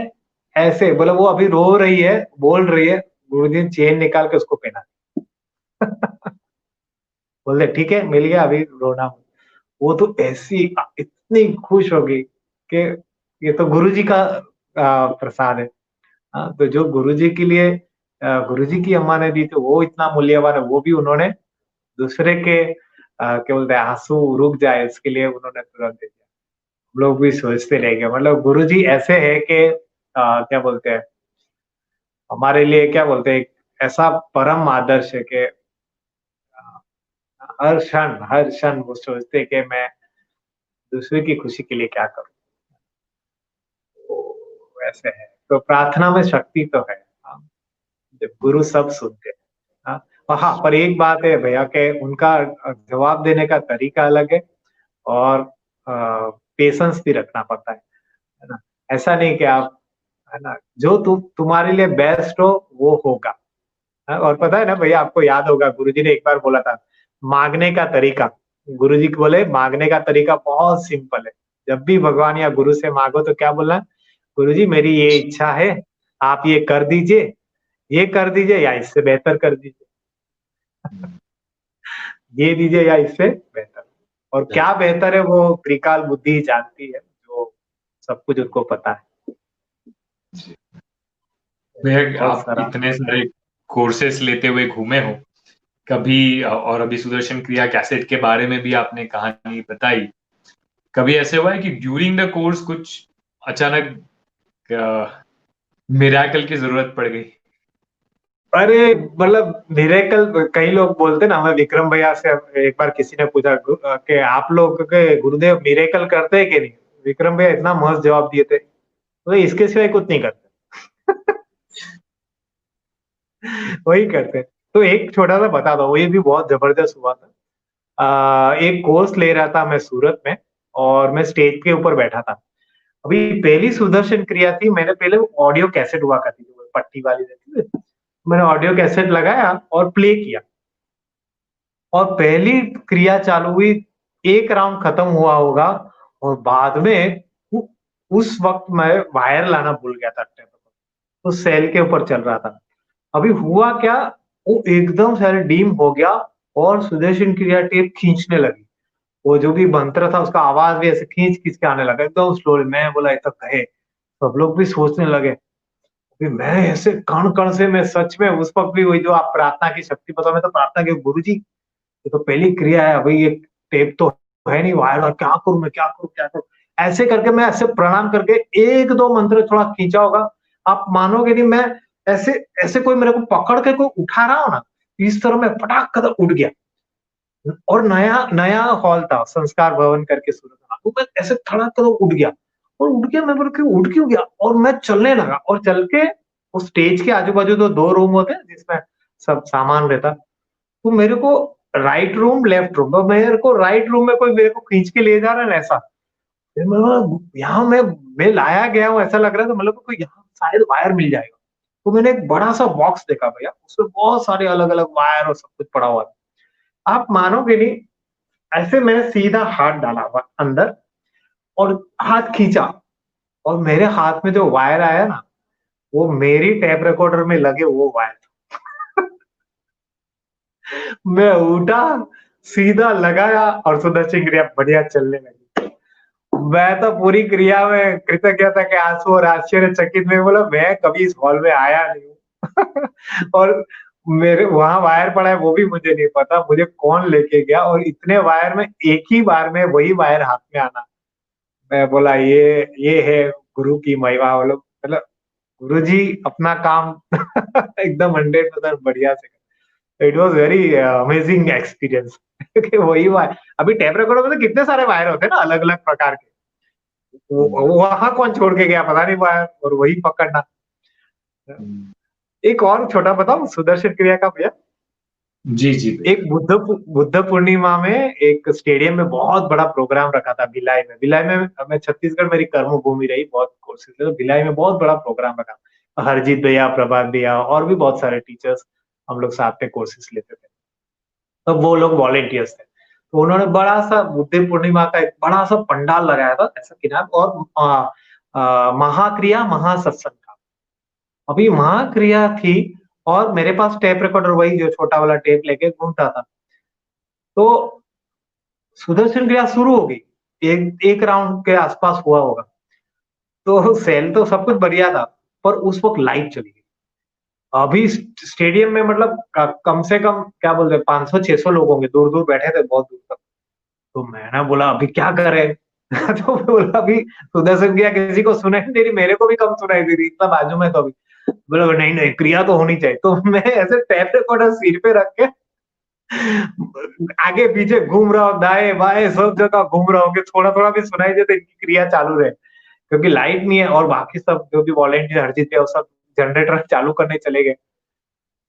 ऐसे बोला, वो अभी रो रही है बोल रही है, गुरुजी ने चेन निकाल के उसको पहना। बोलते ठीक है मिल गया, अभी रोना मत। वो तो ऐसी इतनी खुश हो गई कि ये तो गुरुजी का प्रसाद है। हाँ, तो जो गुरुजी के लिए गुरुजी की अम्मा ने दी, तो वो इतना मूल्यवान है, वो भी उन्होंने दूसरे के क्या बोलते हैं, आंसू रुक जाए उसके लिए उन्होंने तुरंत दे दिया। हम लोग भी सोचते रह गए, मतलब गुरुजी ऐसे है कि क्या बोलते हैं, हमारे लिए क्या बोलते हैं, एक ऐसा परम आदर्श है कि हर क्षण वो सोचते हैं कि मैं दूसरे की खुशी के लिए क्या करूँ? तो वैसे है। तो प्रार्थना में शक्ति तो है। हाँ, जब गुरु सब सुनते हैं। हाँ, और हाँ, पर एक बात है भैया कि उनका जवाब देने का तरीका अलग है, और पेशेंस भी रखना पड़ता है ना? ऐसा नहीं कि आप, है ना, जो तुम्हारे लिए बेस्ट हो वो होगा। हाँ, और पता है ना भैया, आपको याद होगा गुरुजी ने एक बार बोला था, मांगने का तरीका। गुरुजी को बोले मांगने का तरीका बहुत सिंपल है। जब भी भगवान या गुरु से मांगो तो क्या बोलना है? गुरुजी मेरी ये इच्छा है, आप ये कर दीजिए, ये कर दीजिए या इससे बेहतर कर दीजिए। ये दीजिए या इससे बेहतर। और क्या बेहतर है वो त्रिकाल बुद्धि ही जानती है, जो सब कुछ उनको पता है। भैया बहुत आप सारा। इतने सारे कोर्सेस लेते हुए घूमे हो कभी, और अभी सुदर्शन क्रिया कैसेट के बारे में भी आपने कहानी बताई, कभी ऐसे हुआ है कि ड्यूरिंग द कोर्स कुछ अचानक मिराकल की जरूरत पड़ गई? अरे मतलब मिरेकल, कई लोग बोलते ना, हमें विक्रम भैया से एक बार किसी ने पूछा कि आप लोग के गुरुदेव मिरेकल करते हैं कि नहीं? विक्रम भैया इतना मस्त जवाब दिए थे, तो इसके सिवाय कुछ नहीं करते। वही करते। तो एक छोटा सा बता दो, ये भी बहुत जबरदस्त हुआ था। एक कोर्स ले रहा था मैं सूरत में, और मैं स्टेज के ऊपर बैठा था। अभी पहली सुदर्शन क्रिया थी, मैंने पहले ऑडियो कैसेट हुआ करती थी, वो पट्टी वाली रहती थी। मैंने ऑडियो कैसेट लगाया और प्ले किया, और पहली क्रिया चालू हुई, एक राउंड खत्म हुआ होगा, और बाद में उस वक्त मैं वायर लाना भूल गया था टेप पर, तो सेल के ऊपर चल रहा था। अभी हुआ क्या, वो एकदम से डीम हो गया, और सुदर्शन क्रिया टेप खींचने लगी। वो जो भी मंत्र था उसका आवाज भी ऐसे खींच खींच के आने लगा एकदम स्लोली। मैं बोला ये तो कहे, सब लोग भी सोचने लगे। फिर मैं ऐसे कण कण से, मैं सच में उस वक्त भी वही जो आप प्रार्थना की शक्ति पता, मैं तो प्रार्थना की, गुरु जी ये तो पहली क्रिया है, अभी ये टेप तो है नहीं वायर, और क्या करूं मैं, क्या करूं क्या करूं? ऐसे करके मैं ऐसे प्रणाम करके एक दो मंत्र थोड़ा खींचा होगा, आप मानोगे नहीं, मैं ऐसे ऐसे कोई मेरे को पकड़ के कोई उठा रहा हो ना, इस तरह मैं फटाक कर उठ गया। और नया नया हॉल था, संस्कार भवन करके सूरत में, तो मैं ऐसे खड़ा कर उठ गया। और उठ गया, मैं बोल के उठ क्यों गया, और मैं चलने लगा, और चल के उस स्टेज के आजू बाजू तो दो रूम होते हैं जिसमें सब सामान रहता, तो मेरे को राइट रूम लेफ्ट रूम, तो मेरे को राइट रूम में कोई मेरे को खींच के ले जा रहा है ऐसा। फिर मैं बोला, यहाँ मैं लाया गया हूँ ऐसा लग रहा है, तो मतलब कोई यहाँ शायद वायर मिल जाएगा। तो मैंने एक बड़ा सा बॉक्स देखा भैया, उसमें बहुत सारे अलग अलग वायर और सब कुछ पड़ा हुआ था। आप मानोगे नहीं, ऐसे मैंने सीधा हाथ डाला हुआ अंदर, और हाथ खींचा, और मेरे हाथ में जो वायर आया ना, वो मेरी टेप रिकॉर्डर में लगे वो वायर। मैं उठा, सीधा लगाया, और सुदर्शन क्रिया बढ़िया चलने लगी। मैं तो पूरी क्रिया में कृतज्ञता के आंसू और आश्चर्यचकित में बोला, मैं कभी इस हॉल में आया नहीं हूँ। और मेरे वहां वायर पड़ा है वो भी मुझे नहीं पता, मुझे कौन लेके गया, और इतने वायर में एक ही बार में वही वायर हाथ में आना। मैं बोला ये है गुरु की महिमा। बोलो मतलब गुरु जी अपना काम एकदम 100% बढ़िया से। It was very amazing experience. वही वायर, अभी टेप रिकॉर्डर में तो कितने सारे वायर होते हैं ना अलग अलग प्रकार के, वहां कौन छोड़ के गया पता नहीं वायर, और वही पकड़ना। एक और छोटा बताऊं सुदर्शन क्रिया का भैया। जी जी एक भैया। बुद्ध पूर्णिमा में एक स्टेडियम में बहुत बड़ा प्रोग्राम रखा था भिलाई में। भिलाई में मैं छत्तीसगढ़ मेरी कर्म भूमि रही बहुत कोर्सेज, तो भिलाई में बहुत बड़ा प्रोग्राम रखा। हरजीत भैया, प्रभात भैया, और भी बहुत सारे टीचर्स हम लोग साथ में कोर्सेज लेते थे। तब वो लोग वॉलेंटियर्स थे, तो उन्होंने बड़ा सा बुद्ध पूर्णिमा का एक बड़ा सा पंडाल लगाया था ऐसा किनार, और महाक्रिया महासत्संग का। अभी महाक्रिया थी, और मेरे पास टेप रिकॉर्डर वही जो छोटा वाला टेप लेके घूमता था। तो सुदर्शन क्रिया शुरू हो गई, एक राउंड के आसपास हुआ होगा। तो सेल तो सब कुछ बढ़िया था, पर उस वक्त लाइट चली गई। अभी स्टेडियम में मतलब कम से कम क्या बोलते हैं 500-600 लोग होंगे, दूर दूर बैठे थे, बहुत दूर तक। तो मैंने बोला अभी क्या करें तो बोला अभी सुदर्शन क्रिया किसी को सुनाई नहीं दे रही, मेरे को भी कम सुनाई दे रही, इतना बाजू में तो अभी। बोला नहीं नहीं क्रिया तो होनी चाहिए, तो मैं ऐसे टैप रिकॉर्डर सिर पे रख के आगे पीछे घूम रहा हूँ, दाएं बाएं सब जगह घूम रहा हूँ कि थोड़ा थोड़ा भी सुनाई दे तो इनकी क्रिया चालू रहे, क्योंकि लाइट नहीं है और बाकी सब जो भी वॉलेंटियर हरजीत है वो सब जनरेटर चालू करने चले गए।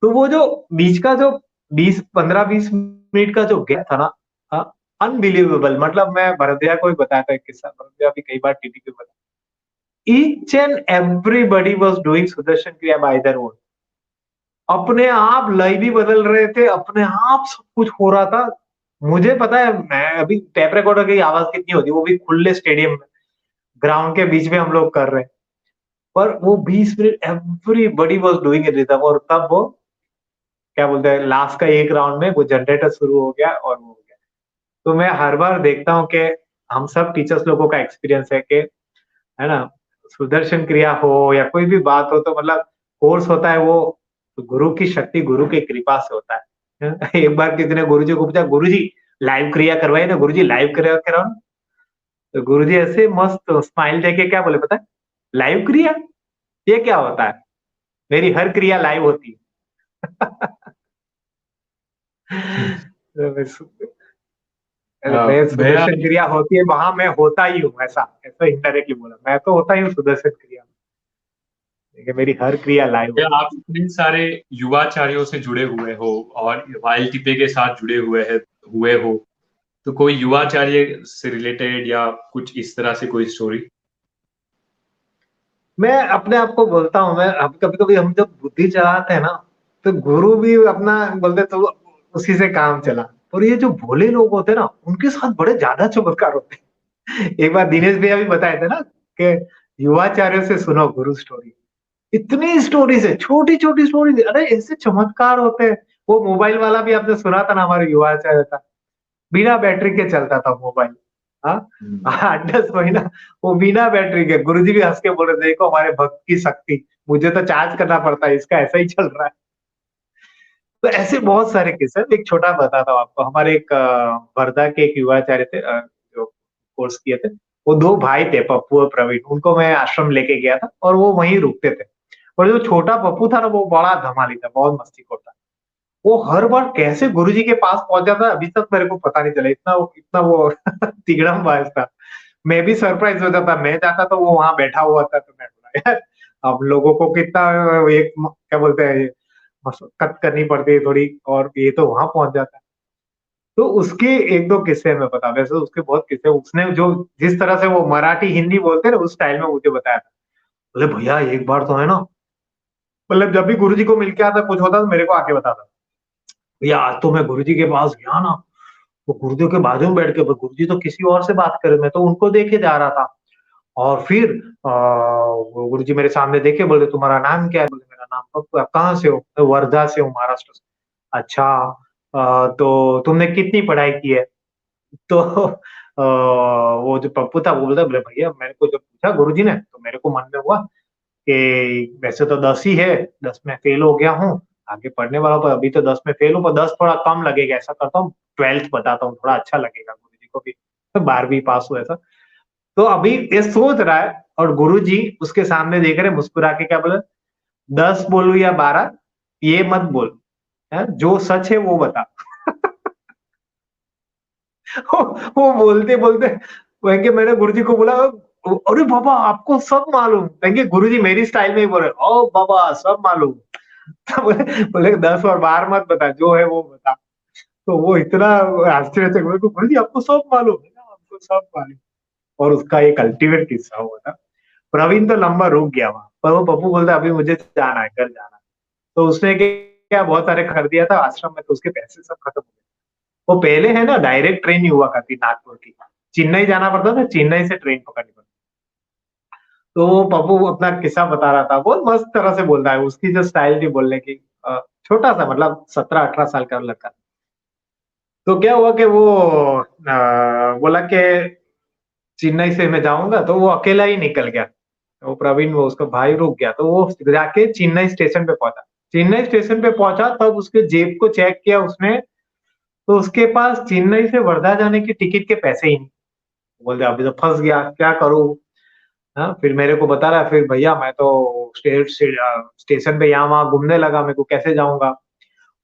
तो वो जो बीच का जो 20-15-20 मिनट का जो गैप था ना, अनबिलीवेबल। मतलब मैं भरदिया को भी बताया था एक किस्सा, भरदिया भी कई बार टीवी पे बताया। Each and everybody was doing Sudarshan क्रिया बाय देयर ओन। अपने आप लाइव भी बदल रहे थे, अपने आप सब कुछ हो रहा था। मुझे पता है, मैं अभी टेप रिकॉर्डर की आवाज कितनी होती है, वो भी खुले स्टेडियम में, ग्राउंड के बीच में हम लोग कर रहे हैं। पर वो 20 minute everybody was doing it rhythm, और तब वो क्या बोलते हैं लास्ट का एक राउंड में वो जनरेटर शुरू हो गया और वो हो गया। तो मैं हर बार देखता हूँ कि हम सब टीचर्स लोगों का एक्सपीरियंस है कि, है ना, सुदर्शन क्रिया हो या कोई भी बात हो, तो मतलब कोर्स होता है वो गुरु की शक्ति, गुरु की कृपा से होता है। एक बार किसी ने गुरु जी को पूछा, गुरु जी लाइव क्रिया करवाइए ना, गुरु जी लाइव क्रिया कराओ ना। तो गुरु जी ऐसे मस्त स्माइल देके क्या बोले पता है, लाइव क्रिया ये क्या होता है, मेरी हर क्रिया लाइव होती है। तो मैं भैया, सुदर्शन क्रिया होती है वहां मैं होता ही हूँ, ऐसा ऐसा इनडायरेक्टली बोला, मैं तो होता ही हूँ सुदर्शन क्रिया में, लेकिन मेरी हर क्रिया लाइव भैया, होती आप इतने सारे युवाचार्यों से जुड़े हुए हो और वाइल्ड टिपे के साथ जुड़े हुए हो, तो कोई युवाचार्य से रिलेटेड या कुछ इस तरह से कोई स्टोरी? है। मैं अपने आप को बोलता हूँ, मैं अब कभी कभी हम जब बुद्धि चलाते हैं ना, तो गुरु भी अपना बोलते तो उसी से काम चला। और ये जो भोले लोग होते हैं ना, उनके साथ बड़े ज्यादा चमत्कार होते हैं। एक बार दिनेश भैया भी बताए थे ना कि युवाचार्यों से सुनो गुरु स्टोरी, इतनी स्टोरीज है, छोटी छोटी स्टोरीज, अरे ऐसे चमत्कार होते हैं। वो मोबाइल वाला भी आपने सुना था ना, हमारे युवाचार्य था, बिना बैटरी के चलता था मोबाइल। हाँ, हम्म। 8-10 महीना वो बिना बैटरी के। गुरुजी भी हंस के बोल रहे, देखो हमारे भक्त की शक्ति, मुझे तो चार्ज करना पड़ता है, इसका ऐसा ही चल रहा है। तो ऐसे बहुत सारे किस्से। एक छोटा बताता हूँ आपको, हमारे एक वर्धा के एक युवाचार्य थे, जो कोर्स किए थे। वो दो भाई थे, पप्पू और प्रवीण, उनको मैं आश्रम लेके गया था और वो वहीं रुकते थे। और जो छोटा पप्पू था ना, वो बड़ा धमाली था, बहुत मस्तीखोर था। वो हर बार कैसे गुरुजी के पास पहुंच जाता अभी तक मेरे को पता नहीं चला, इतना वो तिगड़म बाज था। मैं भी सरप्राइज हो जाता, मैं जाता तो वो वहां बैठा हुआ था, तो मैं बोला यार हम लोगों को कितना एक क्या बोलते हैं मशक्कत करनी पड़ती है थोड़ी, और ये तो वहां पहुंच जाता है। तो उसके एक दो किस्से मैं बता, वैसे उसके बहुत किस्से, उसने जो जिस तरह से वो मराठी हिंदी बोलते हैं ना, उस स्टाइल में मुझे बताया था। बोले भैया एक बार तो है ना, मतलब जब भी गुरुजी को मिल के आता कुछ होता तो मेरे को आके बताता, भैया आज तो मैं गुरुजी के पास गया ना, वो गुरुजी के बाजू में बैठ के, गुरुजी तो किसी और से बात करे, मैं तो उनको देखे जा रहा था। और फिर वो गुरुजी मेरे सामने देखे, बोले तुम्हारा नाम क्या है, बोले मेरा नाम पप्पू है। कहाँ से हो, मैं वर्धा से हूँ, महाराष्ट्र से। अच्छा, तो तुमने कितनी पढ़ाई की है? तो वो जो पप्पू था वो बोलता, बोले भैया मेरे को जब पूछा गुरुजी ने, तो मेरे को मन में हुआ कि वैसे तो 10 ही है, 10 में फेल हो गया हूँ, आगे पढ़ने वाला हूँ, पर अभी तो 10 में फेल हूँ, पर 10 थोड़ा कम लगेगा, ऐसा करता हूँ 12th बताता हूँ, थोड़ा अच्छा लगेगा गुरुजी को भी, तो 12वीं पास हुआ था। तो अभी ये सोच रहा है, और गुरुजी उसके सामने देख रहे, मुस्कुरा के क्या बोले, 10 बोलू या 12 ये मत बोल, है जो सच है वो बता। वो बोलते बोलते कहेंगे, मैंने गुरुजी को बोला अरे बाबा आपको सब मालूम, कहेंगे गुरुजी मेरी स्टाइल में ही बोले, ओ बाबा सब मालूम। तो बोले 10 और 12 मत बता, जो है वो बता। तो वो इतना आश्चर्य से बोले, गुरुजी आपको सब मालूम है ना, आपको सब मालूम। और उसका एक अल्टीमेट किस्सा हुआ था। प्रवीण तो लंबा रुक गया वहां, पर वो पप्पू बोलता अभी मुझे जाना है, घर जाना है। तो उसने क्या बहुत सारे कर दिया था आश्रम में, तो उसके पैसे सब खत्म हो गए। वो पहले है ना डायरेक्ट ट्रेन ही हुआ करती नागपुर की, चेन्नई जाना पड़ता था, चेन्नई से ट्रेन पकड़नी पड़ती। तो वो पप्पू अपना किस्सा बता रहा था, बहुत मस्त तरह से बोल रहा है, उसकी जो स्टाइल थी बोलने की, छोटा सा मतलब 17-18 साल का लड़का। तो क्या हुआ कि वो बोला कि चेन्नई से मैं जाऊंगा, तो वो अकेला ही निकल गया। वो प्रवीण वो उसका भाई रुक गया, तो वो जाके चेन्नई स्टेशन पे पहुंचा। चेन्नई स्टेशन पे पहुंचा, तब उसके जेब को चेक किया उसने, तो उसके पास चेन्नई से वर्धा जाने की टिकट के पैसे ही नहीं। बोलते अभी तो फंस गया, क्या करूं। हाँ, फिर मेरे को बता रहा है, फिर भैया मैं तो स्टेशन पे यहाँ वहां घूमने लगा, मेरे को कैसे जाऊंगा।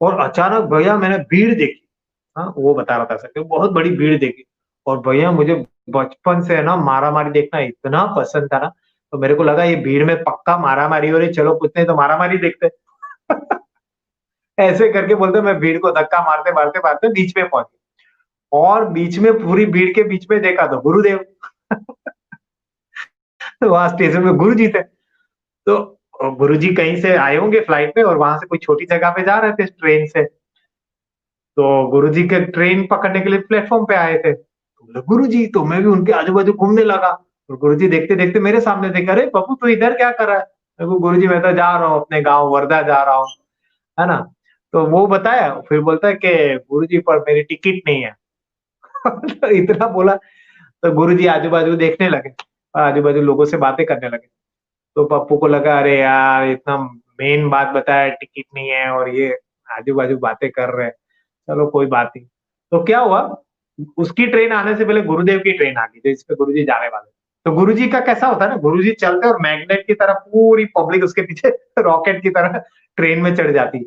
और अचानक भैया मैंने भीड़ देखी। हाँ, वो बता रहा था सर कि बहुत बड़ी भीड़ देखी। और भैया मुझे बचपन से है ना मारा मारी देखना इतना पसंद था ना, तो मेरे को लगा ये भीड़ में पक्का मारा मारी हो रही, चलो कुछ नहीं तो मारा मारी देखते। ऐसे करके बोलते मैं भीड़ को धक्का मारते मारते मारते बीच में पहुंच गया। और बीच में पूरी भीड़ के बीच में देखा तो गुरुदेव। वहां स्टेशन में गुरु जी थे। तो गुरु जी कहीं से आए होंगे फ्लाइट में, और वहां से कोई छोटी जगह पे जा रहे थे ट्रेन से। तो गुरु जी के ट्रेन पकड़ने के लिए प्लेटफॉर्म पे आए थे, तो बोले गुरु जी, तो मैं भी उनके आजू बाजू घूमने लगा। और गुरु जी देखते देखते मेरे सामने थे, अरे पप्पू तू इधर क्या कर रहा है। मैं को गुरु जी मैं तो जा रहा हूँ अपने गाँव वर्धा जा रहा हूँ, है ना। तो वो बताया, फिर बोलता है कि गुरु जी पर मेरी टिकट नहीं है। तो इतना बोला, तो गुरु जी आजू बाजू देखने लगे, और आजू बाजू लोगों से बातें करने लगे। तो पप्पू को लगा अरे यार इतना मेन बात बताया, टिकट नहीं है और ये आजू बाजू बातें कर रहे हैं, चलो कोई बात नहीं। तो क्या हुआ, उसकी ट्रेन आने से पहले गुरुदेव की ट्रेन आ गई, जिस पे गुरुजी जाने वाले। तो गुरुजी का कैसा होता है ना, गुरुजी चलते और मैग्नेट की तरह पूरी पब्लिक उसके पीछे रॉकेट की तरह ट्रेन में चढ़ जाती है।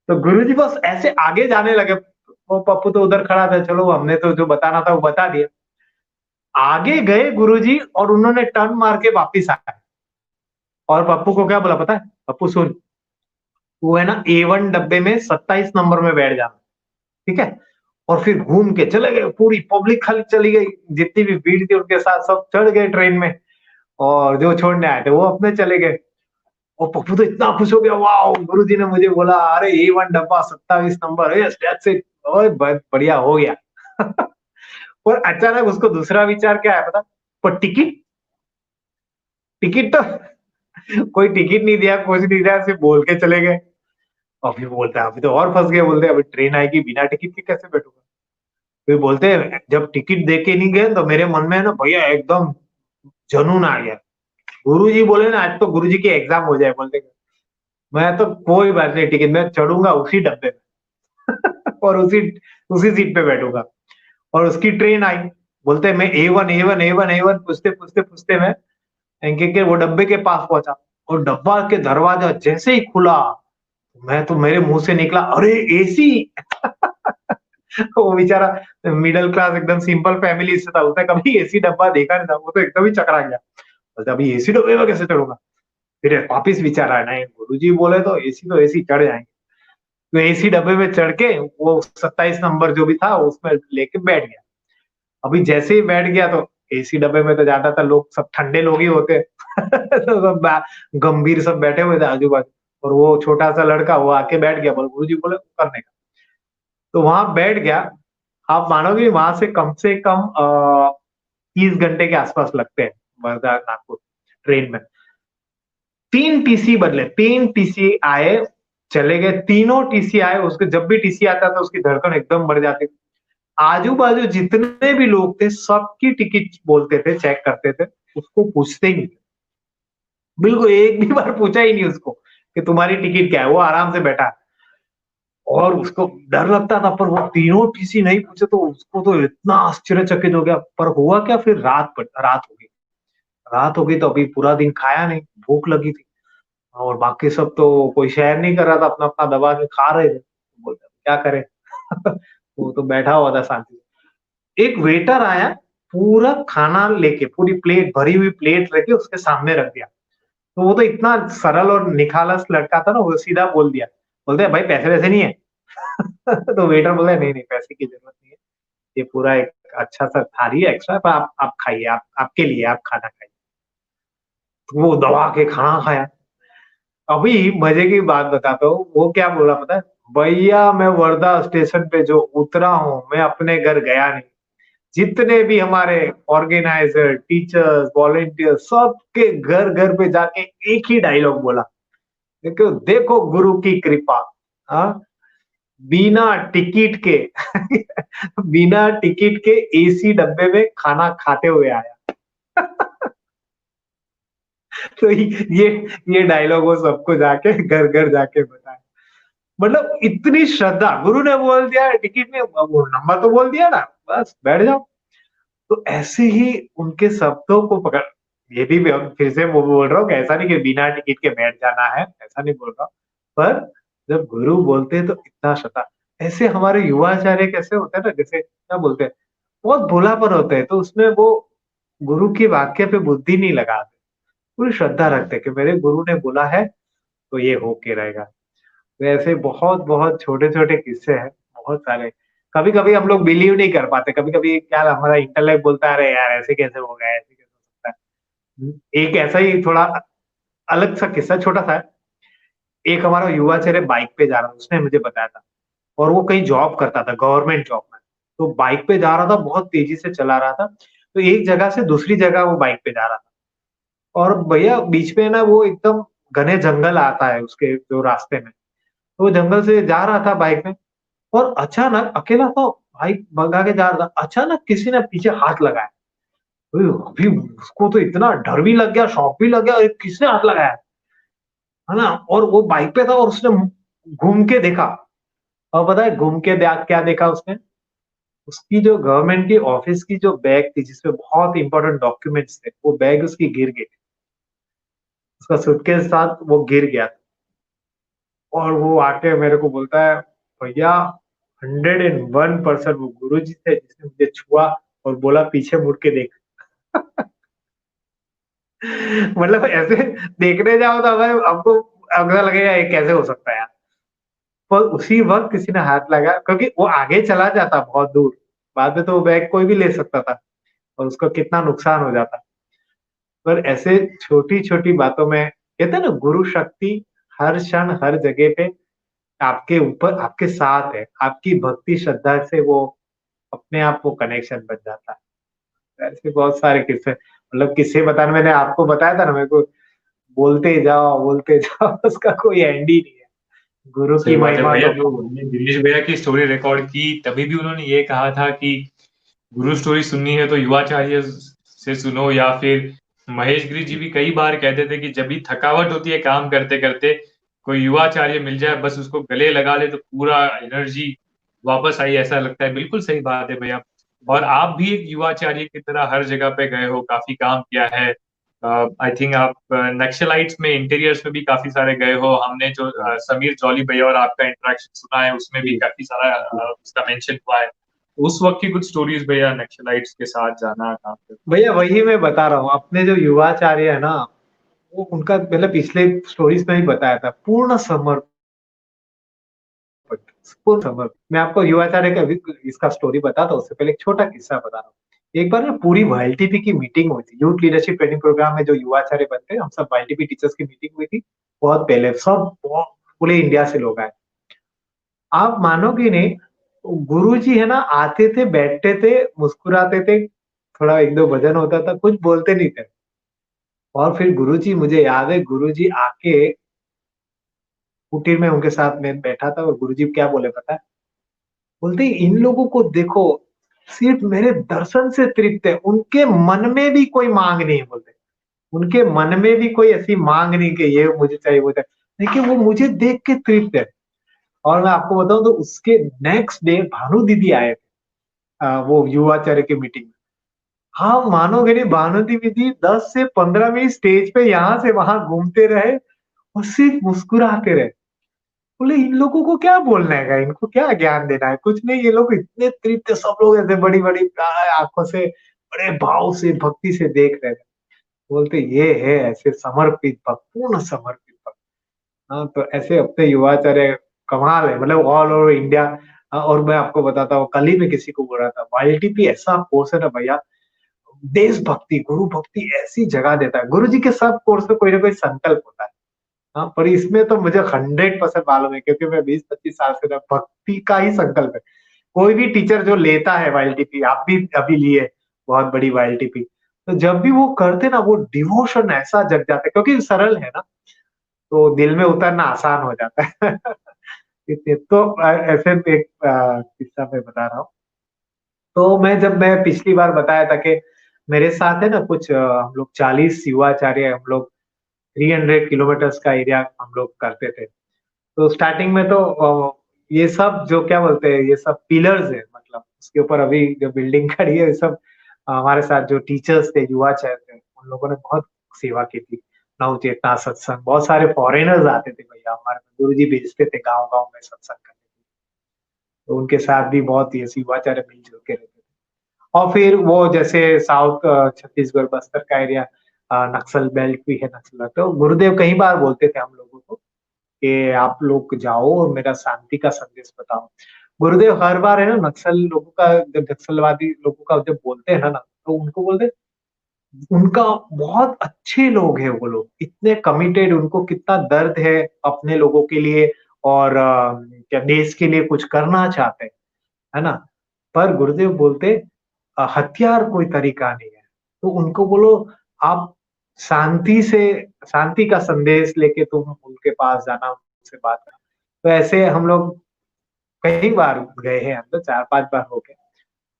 तो गुरुजी बस ऐसे आगे जाने लगे, वो पप्पू तो उधर खड़ा था, चलो हमने तो जो बताना था वो बता दिया। आगे गए गुरुजी और उन्होंने टर्न मार के वापिस आए। और पप्पू को क्या बोला पता है, पप्पू सुन, वो है ना A1 डब्बे में 27 नंबर में बैठ जाना, ठीक है। और फिर घूम के चले गए, पूरी पब्लिक खाली चली गई, जितनी भी भीड़ थी उनके साथ सब चढ़ गए ट्रेन में, और जो छोड़ने आए थे वो अपने चले गए। और पप्पू तो इतना खुश हो गया, वाह गुरु जी ने मुझे बोला, अरे A1 डब्बा 27 नंबर, यस दैट्स इट, ओए बढ़िया हो गया। और अचानक उसको दूसरा विचार क्या है पता, पर टिकट, टिकट तो कोई टिकट नहीं दिया, कुछ नहीं दिया, सिर्फ बोल के चले गए। अभी बोलता है अभी तो और फंस गए, बोलते अभी ट्रेन आएगी, बिना टिकट के कैसे बैठूंगा। फिर बोलते हैं जब टिकट दे के नहीं गए तो मेरे मन में है ना भैया एकदम जुनून आ गया। गुरुजी बोले ना आज तो गुरुजी की एग्जाम हो जाए, बोलते मैं तो कोई बात नहीं, टिकट मैं चढ़ूंगा उसी डब्बे में और उसी उसी सीट पे बैठूंगा। और उसकी ट्रेन आई, बोलते मैं A1 पूछते पूछते पूछते मैं एंके के वो डब्बे के पास पहुंचा। और डब्बा के दरवाजा जैसे ही खुला, मैं तो मेरे मुंह से निकला अरे एसी। वो बेचारा मिडिल क्लास एकदम सिंपल फैमिली से था, उसने कभी एसी डब्बा देखा नहीं था, वो तो एकदम ही चकरा गया, बोलता अभी एसी डब्बे में कैसे चढ़ूंगा। फिर वापिस विचार आया, नहीं गुरुजी बोले तो एसी चढ़ जाएंगे। तो एसी डब्बे में चढ़ के वो 27 नंबर जो भी था उसमें लेके बैठ गया। अभी जैसे ही बैठ गया तो एसी डब्बे में तो ज्यादातर लोग सब ठंडे लोग ही होते। तो सब गंभीर सब बैठे हुए थे आजू बाजू, और वो छोटा सा लड़का वो आके बैठ गया, बोले गुरुजी बोले करने का। तो वहां बैठ गया। आप मानोगे वहां से कम 30 घंटे के आसपास लगते हैं वर्धा नागपुर ट्रेन में। 3 टीसी बदले, 3 टीसी आए, चले गए, तीनों टीसी आए, उसके जब भी टीसी आता था उसकी धड़कन एकदम बढ़ जाती थी। आजू बाजू जितने भी लोग थे सबकी टिकट बोलते थे, चेक करते थे, उसको पूछते ही नहीं, बिल्कुल एक भी बार पूछा ही नहीं उसको कि तुम्हारी टिकट क्या है, वो आराम से बैठा। और उसको डर लगता था, पर वो तीनों टीसी नहीं पूछे तो उसको तो इतना आश्चर्यचकित हो गया। पर हुआ क्या, फिर रात हो गई। रात हो गई तो अभी पूरा दिन खाया नहीं, भूख लगी थी, और बाकी सब तो कोई शेयर नहीं कर रहा था, अपना अपना दबा के खा रहे थे। बोलते क्या करे। वो तो बैठा हुआ था शांति से। एक वेटर आया, पूरा खाना लेके, पूरी प्लेट भरी हुई प्लेट लेके उसके सामने रख दिया। तो वो तो इतना सरल और निखालस लड़का था ना, वो सीधा बोल दिया, बोलते भाई पैसे वैसे नहीं है। तो वेटर बोला नहीं नहीं पैसे की जरूरत नहीं है, ये पूरा एक अच्छा सा थाली है एक्स्ट्रा, पर आप खाइए, आप आपके लिए आप खाना खाइए। तो वो दबा के खाना खाया। अभी मजे की बात बताता हूँ, वो क्या बोला पता है, भैया मैं वर्धा स्टेशन पे जो उतरा हूँ मैं अपने घर गया नहीं। जितने भी हमारे ऑर्गेनाइजर, टीचर्स, वॉलेंटियर, सबके घर घर पे जाके एक ही डायलॉग बोला, देखो देखो गुरु की कृपा। हाँ, बिना टिकट के बिना टिकट के एसी डब्बे में खाना खाते हुए आया। तो ये डायलॉग वो सबको जाके घर घर जाके बताया। मतलब इतनी श्रद्धा, गुरु ने बोल दिया टिकट में, वो नंबर तो बोल दिया ना, बस बैठ जाओ। तो ऐसे ही उनके शब्दों को पकड़, ये भी फिर से वो बोल रहा हूँ कि ऐसा नहीं कि बिना टिकट के बैठ जाना है, ऐसा नहीं बोल रहा, पर जब गुरु बोलते हैं तो इतना श्रद्धा। ऐसे हमारे युवाचार्य कैसे होते हैं ना, जैसे क्या बोलते हैं, बहुत भोलापन होता है, तो उसमें वो गुरु के वाक्य पे बुद्धि नहीं लगाते, पूरी श्रद्धा रखते कि मेरे गुरु ने बोला है तो ये होके रहेगा। तो ऐसे बहुत बहुत छोटे छोटे किस्से हैं, बहुत सारे। कभी कभी हम लोग बिलीव नहीं कर पाते, कभी कभी क्या हमारा इंटेलेक्ट बोलता है अरे यार ऐसे कैसे हो गया, ऐसे कैसे हो सकता है। एक ऐसा ही थोड़ा अलग सा किस्सा, छोटा सा है। एक हमारा युवाचार्य बाइक पे जा रहा था, उसने मुझे बताया था, और वो कहीं जॉब करता था, गवर्नमेंट जॉब में। तो बाइक पे जा रहा था, बहुत तेजी से चला रहा था, तो एक जगह से दूसरी जगह वो बाइक पे जा रहा था। और भैया बीच में ना वो एकदम घने जंगल आता है उसके जो रास्ते में, तो वो जंगल से जा रहा था बाइक में, और अचानक अकेला था, बाइक भगा के जा रहा था, अचानक किसी ने पीछे हाथ लगाया। अभी उसको तो इतना डर भी लग गया, शॉक भी लग गया, अरे किसने हाथ लगाया, है ना। और वो बाइक पे था और उसने घूम के देखा, और पता है घूम के क्या देखा उसने, उसकी जो गवर्नमेंट की ऑफिस की जो बैग थी जिसमें बहुत इंपॉर्टेंट डॉक्यूमेंट्स थे, वो बैग उसकी गिर गई, उसका सूटकेस साथ वो गिर गया। और वो आके मेरे को बोलता है भैया 101% वो गुरुजी थे जिसने मुझे छुआ और बोला पीछे मुड़ के देख। मतलब ऐसे देखने जाओ तो हमें हमको अगला लगेगा ये कैसे हो सकता है यार, पर उसी वक्त किसी ने हाथ लगा, क्योंकि वो आगे चला जाता बहुत दूर, बाद में तो वो बैग कोई भी ले सकता था और उसको कितना नुकसान हो जाता। पर ऐसे छोटी छोटी बातों में कहते हैं ना, गुरु शक्ति हर क्षण हर जगह पे आपके ऊपर, आपके साथ है, आपकी भक्ति श्रद्धा से वो अपने आप वो कनेक्शन बन जाता है। ऐसे बहुत सारे किस्से, मतलब किस्से बताने, मैंने आपको बताया था ना, मेरे को बोलते जाओ उसका कोई एंड ही नहीं है। गुरु की सही बात है महिमा भैया, तो जो हमने दिनेश भैया की स्टोरी रिकॉर्ड की तभी भी उन्होंने ये कहा था कि गुरु स्टोरी सुननी है तो युवाचार्य से सुनो, या फिर महेश गिरी जी भी कई बार कहते थे कि जब भी थकावट होती है काम करते करते, कोई युवाचार्य मिल जाए बस उसको गले लगा ले तो पूरा एनर्जी वापस आई, ऐसा लगता है। बिल्कुल सही बात है भैया। और आप भी एक युवाचार्य की तरह हर जगह पे गए हो, काफी काम किया है। आई थिंक आप नक्सलाइट्स में इंटीरियर्स में भी काफी सारे गए हो। हमने जो समीर जॉली भैया और आपका इंटरेक्शन सुना है उसमें भी काफी सारा उसका मेंशन हुआ है। उस वक्त की कुछ स्टोरीज भैया, नक्सलाइट्स के साथ जाना, काम करना। भैया वही मैं बता रहा हूँ, अपने जो युवाचार्य है ना, वो उनका मैंने पिछले स्टोरीज में भी बताया था, पूर्ण समर्पण, पूर्ण समर्पण। मैं आपको युवाचार्य का भी इसका स्टोरी बताता हूँ, उससे पहले एक छोटा किस्सा बता रहा हूँ। एक बार ना पूरी वाईएलटीपी की मीटिंग हुई थी, यूथ लीडरशिप ट्रेनिंग प्रोग्राम में जो युवाचार्य बनते हैं, हम सब वाईएलटीपी टीचर्स की मीटिंग हुई थी, बहुत पहले, सब पूरे इंडिया से लोग आए। आप मानोगे नहीं, गुरुजी है ना, आते थे, बैठते थे, मुस्कुराते थे, थोड़ा एक दो भजन होता था, कुछ बोलते नहीं थे। और फिर गुरुजी, मुझे याद है गुरुजी आके कुटीर में उनके साथ में बैठा था, और गुरुजी क्या बोले पता है, बोलते इन लोगों को देखो, सिर्फ मेरे दर्शन से तृप्त है, उनके मन में भी कोई मांग नहीं है, बोलते उनके मन में भी कोई ऐसी मांग नहीं कि ये मुझे चाहिए वो चाहिए, लेकिन वो मुझे देख के तृप्त है। और मैं आपको बताऊं तो उसके नेक्स्ट डे भानु दीदी आए थे, वो युवाचार्य की मीटिंग में। हाँ मानोगे नहीं, भानु दीदी 10 से 15 मिनट स्टेज पे यहाँ से वहां घूमते रहे और सिर्फ मुस्कुराते रहे। बोले इन लोगों को क्या बोलना है, इनको क्या ज्ञान देना है, कुछ नहीं, ये लोग इतने तृप्त, सब लोग ऐसे बड़ी बड़ी आंखों से, बड़े भाव से, भक्ति से देख रहे थे। बोलते ये है ऐसे समर्पित भक्त, पूर्ण समर्पित भक्त। हाँ तो ऐसे अपने युवाचार्य कमाल है, मतलब ऑल ओवर इंडिया। और मैं आपको बताता हूँ, कल ही मैं किसी को बोल रहा था, वाईएलटीपी ऐसा कोर्स है ना भैया, देशभक्ति, गुरु भक्ति ऐसी जगह देता है। गुरु जी के सब कोर्स में कोई ना कोई संकल्प होता है। हाँ पर इसमें तो मुझे 100% मालूम है, क्योंकि मैं 20-25 साल से ना, भक्ति का ही संकल्प है। कोई भी टीचर जो लेता है वाईएलटीपी, आप भी अभी लिए बहुत बड़ी वाईएलटीपी, तो जब भी वो करते ना, वो डिवोशन ऐसा जग जाता है, क्योंकि सरल है ना, तो दिल में उतरना आसान हो जाता है। तो ऐसे एक किस्सा मैं बता रहा हूँ। तो मैं पिछली बार बताया था कि मेरे साथ है ना कुछ हम लोग 40 युवाचार्य, हम लोग 300 किलोमीटर्स का एरिया हम लोग करते थे। तो स्टार्टिंग में तो ये सब जो क्या बोलते हैं, ये सब पिलर्स है, मतलब उसके ऊपर अभी जो बिल्डिंग खड़ी है, ये सब हमारे साथ जो टीचर्स थे, युवाचार्य थे, उन लोगों ने बहुत सेवा की थी। नवचेतना सत्संग, बहुत सारे फॉरेनर्स आते थे भैया, हमारे गुरुजी भेजते थे गाँव-गाँव में सत्संग करने। तो उनके साथ भी बहुत ये युवाचार्य मिल-जुल के रहते थे। और फिर वो जैसे साउथ छत्तीसगढ़, बस्तर का एरिया नक्सल बेल्ट भी है, नक्सल, तो गुरुदेव कई बार बोलते थे हम लोगों को कि आप लोग जाओ और मेरा शांति का संदेश बताओ। गुरुदेव हर बार है ना नक्सल लोगों का, जब नक्सलवादी लोगों का जब बोलते हैं ना, तो उनको बोलते उनका बहुत अच्छे लोग हैं वो लोग, इतने कमिटेड, उनको कितना दर्द है अपने लोगों के लिए और क्या देश के लिए कुछ करना चाहते हैं, है ना? पर गुरुदेव बोलते हथियार कोई तरीका नहीं है। तो उनको बोलो आप शांति से, शांति का संदेश लेके तुम उनके पास जाना, उनसे बात करना। तो ऐसे हम लोग कई बार गए हैं, हम तो 4-5 बार हो गए।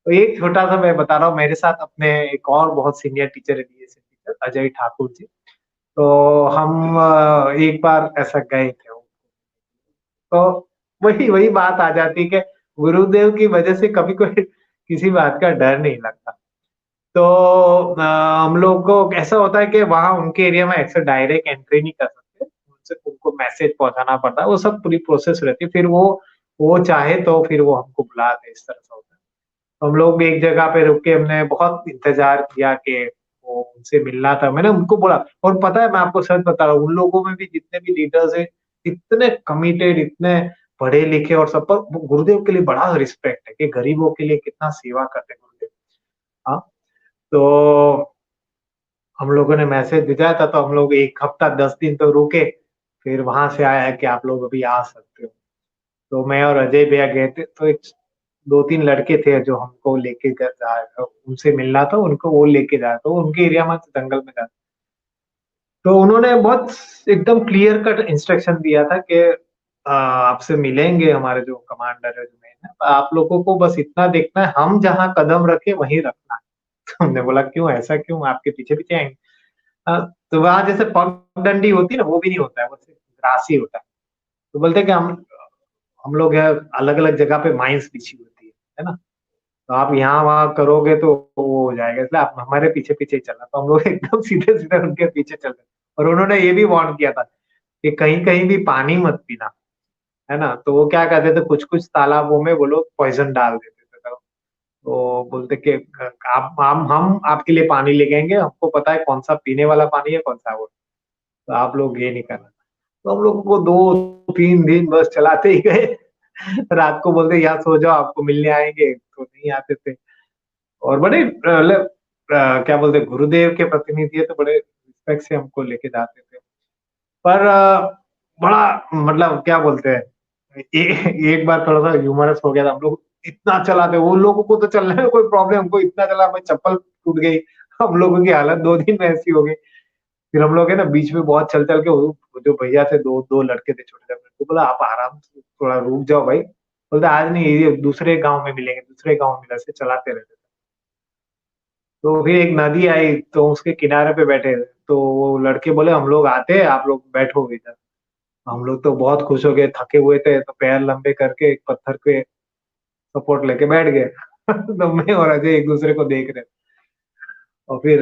तो एक छोटा-सा मैं बता रहा हूँ, मेरे साथ अपने एक और बहुत सीनियर टीचर है, डीएसए टीचर अजय ठाकुर जी। तो हम एक बार ऐसा गए थे। तो वही वही बात आ जाती है कि गुरुदेव की वजह से कभी कोई किसी बात का डर नहीं लगता। तो हम लोग को ऐसा होता है कि वहाँ उनके एरिया में ऐसे डायरेक्ट एंट्री नहीं कर सकते। उनसे उनको मैसेज पहुँचाना पड़ता है, वो सब पूरी प्रोसेस रहती है। फिर वो चाहे तो फिर वो हमको बुलाते, इस तरह से होता है। तो हम लोग भी एक जगह पे रुक के हमने बहुत इंतज़ार किया कि वो उनसे मिलना था। मैंने उनको बोला, और पता है मैं आपको सच बता रहा हूँ, उन लोगों में भी जितने भी लीडर्स हैं, इतने कमिटेड, इतने पढ़े-लिखे और सब, पर गुरुदेव के लिए बड़ा रिस्पेक्ट है कि गरीबों के लिए कितना सेवा करते हैं गुरुदेव। हाँ, तो हम लोगों ने मैसेज भेजा था, तो हम लोग 1 हफ्ता 10 दिन तो रुके, फिर वहाँ से आया है कि आप लोग अभी आ सकते हो। तो मैं और अजय भैया गए थे, तो एक 2-3 लड़के थे जो हमको लेके उनसे मिलना था, उनको वो लेके जा रहा था, वो उनके एरिया में जंगल में था। तो उन्होंने बहुत एकदम क्लियर कट इंस्ट्रक्शन दिया था कि आपसे मिलेंगे हमारे जो कमांडर है, जो मेन है, आप लोगों को बस इतना देखना है, हम जहाँ कदम रखें वहीं रखना है। तो हमने बोला क्यों, ऐसा क्यों? आपके पीछे-पीछे आएँगे। तो वहाँ जैसे पगडंडी होती है ना, वो भी नहीं होता है, वो सिर्फ ग्रास ही होता है। तो बोलते हैं कि हम लोग यहाँ अलग-अलग जगह पे माइन्स बिछी होती है ना? तो आप यहाँ-वहाँ करोगे तो वो हो जाएगा, इसलिए आप हमारे पीछे-पीछे ही चलना। तो हम लोग एकदम सीधे-सीधे उनके पीछे चल रहे, और उन्होंने ये भी वार्न किया था कि कहीं-कहीं भी पानी मत पीना, है ना? तो वो क्या करते थे, कुछ-कुछ तालाबों में वो लोग पॉइज़न डाल देते थे। तो बोलते कि आप हम आपके लिए पानी लेके आएँगे, हमको पता है कौन-सा पीने वाला पानी है, कौन-सा वो। तो आप लोग ये नहीं करना। तो हम लोगों को 2-3 दिन बस चलाते ही गए। रात को बोलते यहाँ सो जाओ, आपको मिलने आएँगे, तो नहीं आते थे। और बड़े मतलब क्या बोलते हैं, गुरुदेव के प्रतिनिधि है, तो बड़े रिस्पेक्ट से हमको लेके जाते थे। पर बड़ा मतलब क्या बोलते हैं, ए एक बार थोड़ा-सा ह्यूमरस हो गया था, हम लोग इतना चलाते, उन लोगों को तो चलने में कोई प्रॉब्लम, हमको इतना चला, हमारी चप्पल टूट गई, हम लोगों की हालत 2 दिन में ऐसी हो गई। फिर हम लोग है ना बीच में बहुत चल-चल के, वो जो भैया थे, 2 लड़के थे छोटे-छोटे, उनको बोला आप आराम से थोड़ा रुक जाओ भाई। बोलते आज नहीं, ये दूसरे गाँव में मिलेंगे, दूसरे गाँव में, ऐसे चलाते रहते थे। तो फिर एक नदी आई, तो उसके किनारे पे बैठे, तो वो लड़के बोले हम लोग आते हैं, आप लोग बैठो इधर। हम लोग तो बहुत खुश हो गए, थके हुए थे, तो पैर लंबे करके एक पत्थर पे सपोर्ट लेके बैठ गए। तो मैं और अजय एक-दूसरे को देख रहे, और फिर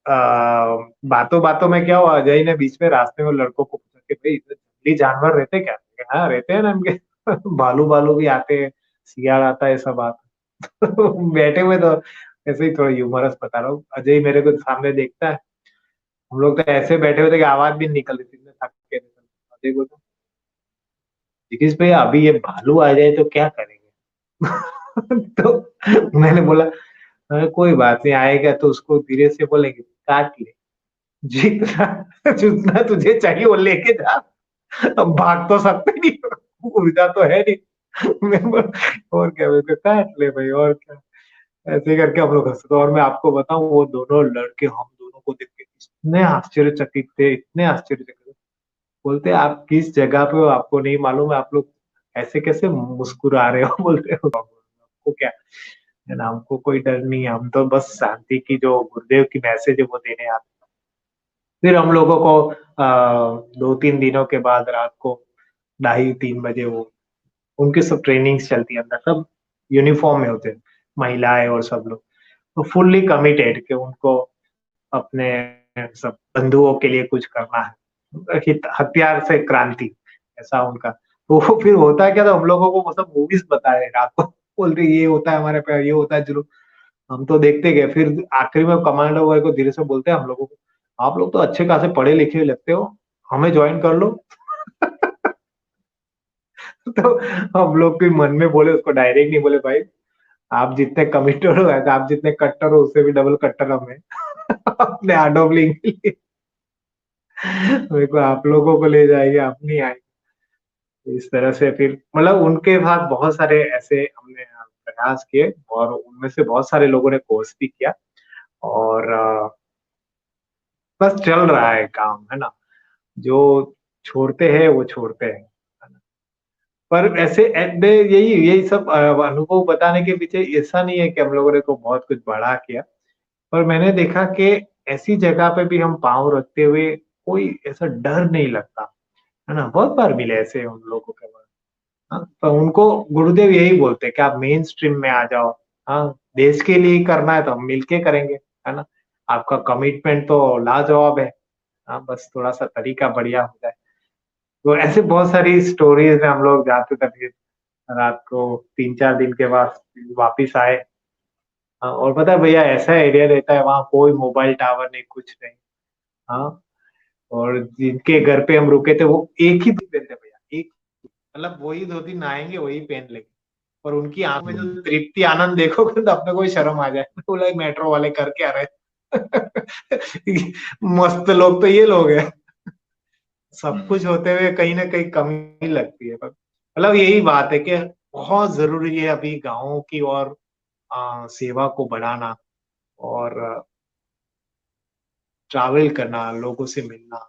बातों-बातों में क्या हुआ, अजय ने बीच में रास्ते में लड़कों को पूछा कि भई इधर जंगली जानवर रहते क्या? हाँ, रहते हैं ना इनके। भालू-वालू भी आते हैं, शियाल आता है, सब आता है। बैठे हुए तो ऐसे ही थोड़ा ह्यूमरस बता रहा हूँ। अजय मेरे को सामने देखता है, हम लोग तो ऐसे बैठे हुए थे कि आवाज़ भी नहीं निकल रही थी, इतने थक के थे। अजय बोलता, "निखिल भैया अभी ये भालू आ जाए तो क्या करेंगे?" तो मैंने बोला, कोई बात नहीं, आएगा तो उसको धीरे से बोलेंगे काट ले, जितना जितना तुझे चाहिए वो लेके जा, अब भाग तो सकते नहीं हो, उड़ना तो है नहीं। मैं बोला और क्या, मैं कहा काट ले भाई, और क्या। ऐसे करके हम लोग हँसे थे, और मैं आपको बताऊँ वो दोनों लड़के हम दोनों को देख के इतने आश्चर्यचकित थे, इतने आश्चर्यचकित थे। बोलते आप किस जगह पे हो आपको नहीं मालूम है, आप लोग ऐसे कैसे मुस्कुरा रहे हो? बोलते हो आपको क्या है ना, हमको कोई डर नहीं है, हम तो बस शांति की जो गुरुदेव की मैसेज है वो देने आते हैं। फिर हम लोगों को 2-3 दिनों के बाद रात को 2:30-3 बजे वो उनकी सब ट्रेनिंग्स चलती है अंदर, सब यूनिफॉर्म में होते हैं, महिलाएं और सब लोग। तो फुल्ली कमिटेड कि उनको अपने सब बंधुओं के लिए कुछ करना है, हथियार से क्रांति, ऐसा उनका। तो वो फिर होता है क्या, तो हम लोगों को वो सब मूवीज बताए रात को, बोलते ये होता है हमारे पे, ये होता है, चलो हम तो देखते गए। फिर आखिरी में कमांडो वाले को धीरे से बोलते हैं हम लोगों को, आप लोग तो अच्छे खासे पढ़े लिखे हुए लगते हो, हमें ज्वाइन कर लो। तो हम लोग के मन में बोले, उसको डायरेक्ट नहीं बोले, भाई आप जितने कमिटेड हो, आप जितने कट्टर हो, उससे भी डबल कट्टर हम हैं। अपने आडोबलिंग के लिए मेरे को आप लोगों को ले जाएंगे, आप नहीं आएंगे। इस तरह से फिर मतलब उनके साथ बहुत सारे ऐसे हमने प्रयास किए, और उनमें से बहुत सारे लोगों ने कोर्स भी किया, और बस चल रहा है काम, है ना। जो छोड़ते हैं वो छोड़ते हैं, है ना। पर ऐसे यही यही सब अनुभव बताने के पीछे ऐसा नहीं है कि हम लोगों ने को बहुत कुछ बड़ा किया, पर मैंने देखा कि ऐसी जगह पे भी हम पाँव रखते हुए कोई ऐसा डर नहीं लगता, है ना। बहुत बार मिले ऐसे उन लोगों के बाद। हाँ, तो उनको गुरुदेव यही बोलते हैं कि आप मेन स्ट्रीम में आ जाओ। हाँ, देश के लिए ही करना है तो हम मिलके करेंगे, है ना। आपका कमिटमेंट तो लाजवाब है। हाँ, बस थोड़ा सा तरीका बढ़िया हो जाए। तो ऐसे बहुत सारी स्टोरीज में हम लोग जाते थे, फिर रात को 3-4 दिन के बाद वापिस आए। हाँ, और पता है भैया, ऐसा एरिया रहता है वहाँ, कोई मोबाइल टावर नहीं, कुछ नहीं। हाँ, और जिनके घर पे हम रुके थे वो एक ही धोती पहनते भैया, एक, मतलब वही धोती नहाएंगे वही पहन लेंगे। और उनकी आंख में जो तृप्ति आनंद देखोगे तो अपने को ही शर्म आ जाए। बोला मेट्रो वाले कर क्या रहे। मस्त लोग तो ये लोग हैं। सब कुछ होते हुए कहीं ना कहीं कमी लगती है, पर मतलब यही बात है कि बहुत जरूरी है अभी गाँवों की और सेवा को बढ़ाना, और ट्रैवल करना, लोगों से मिलना।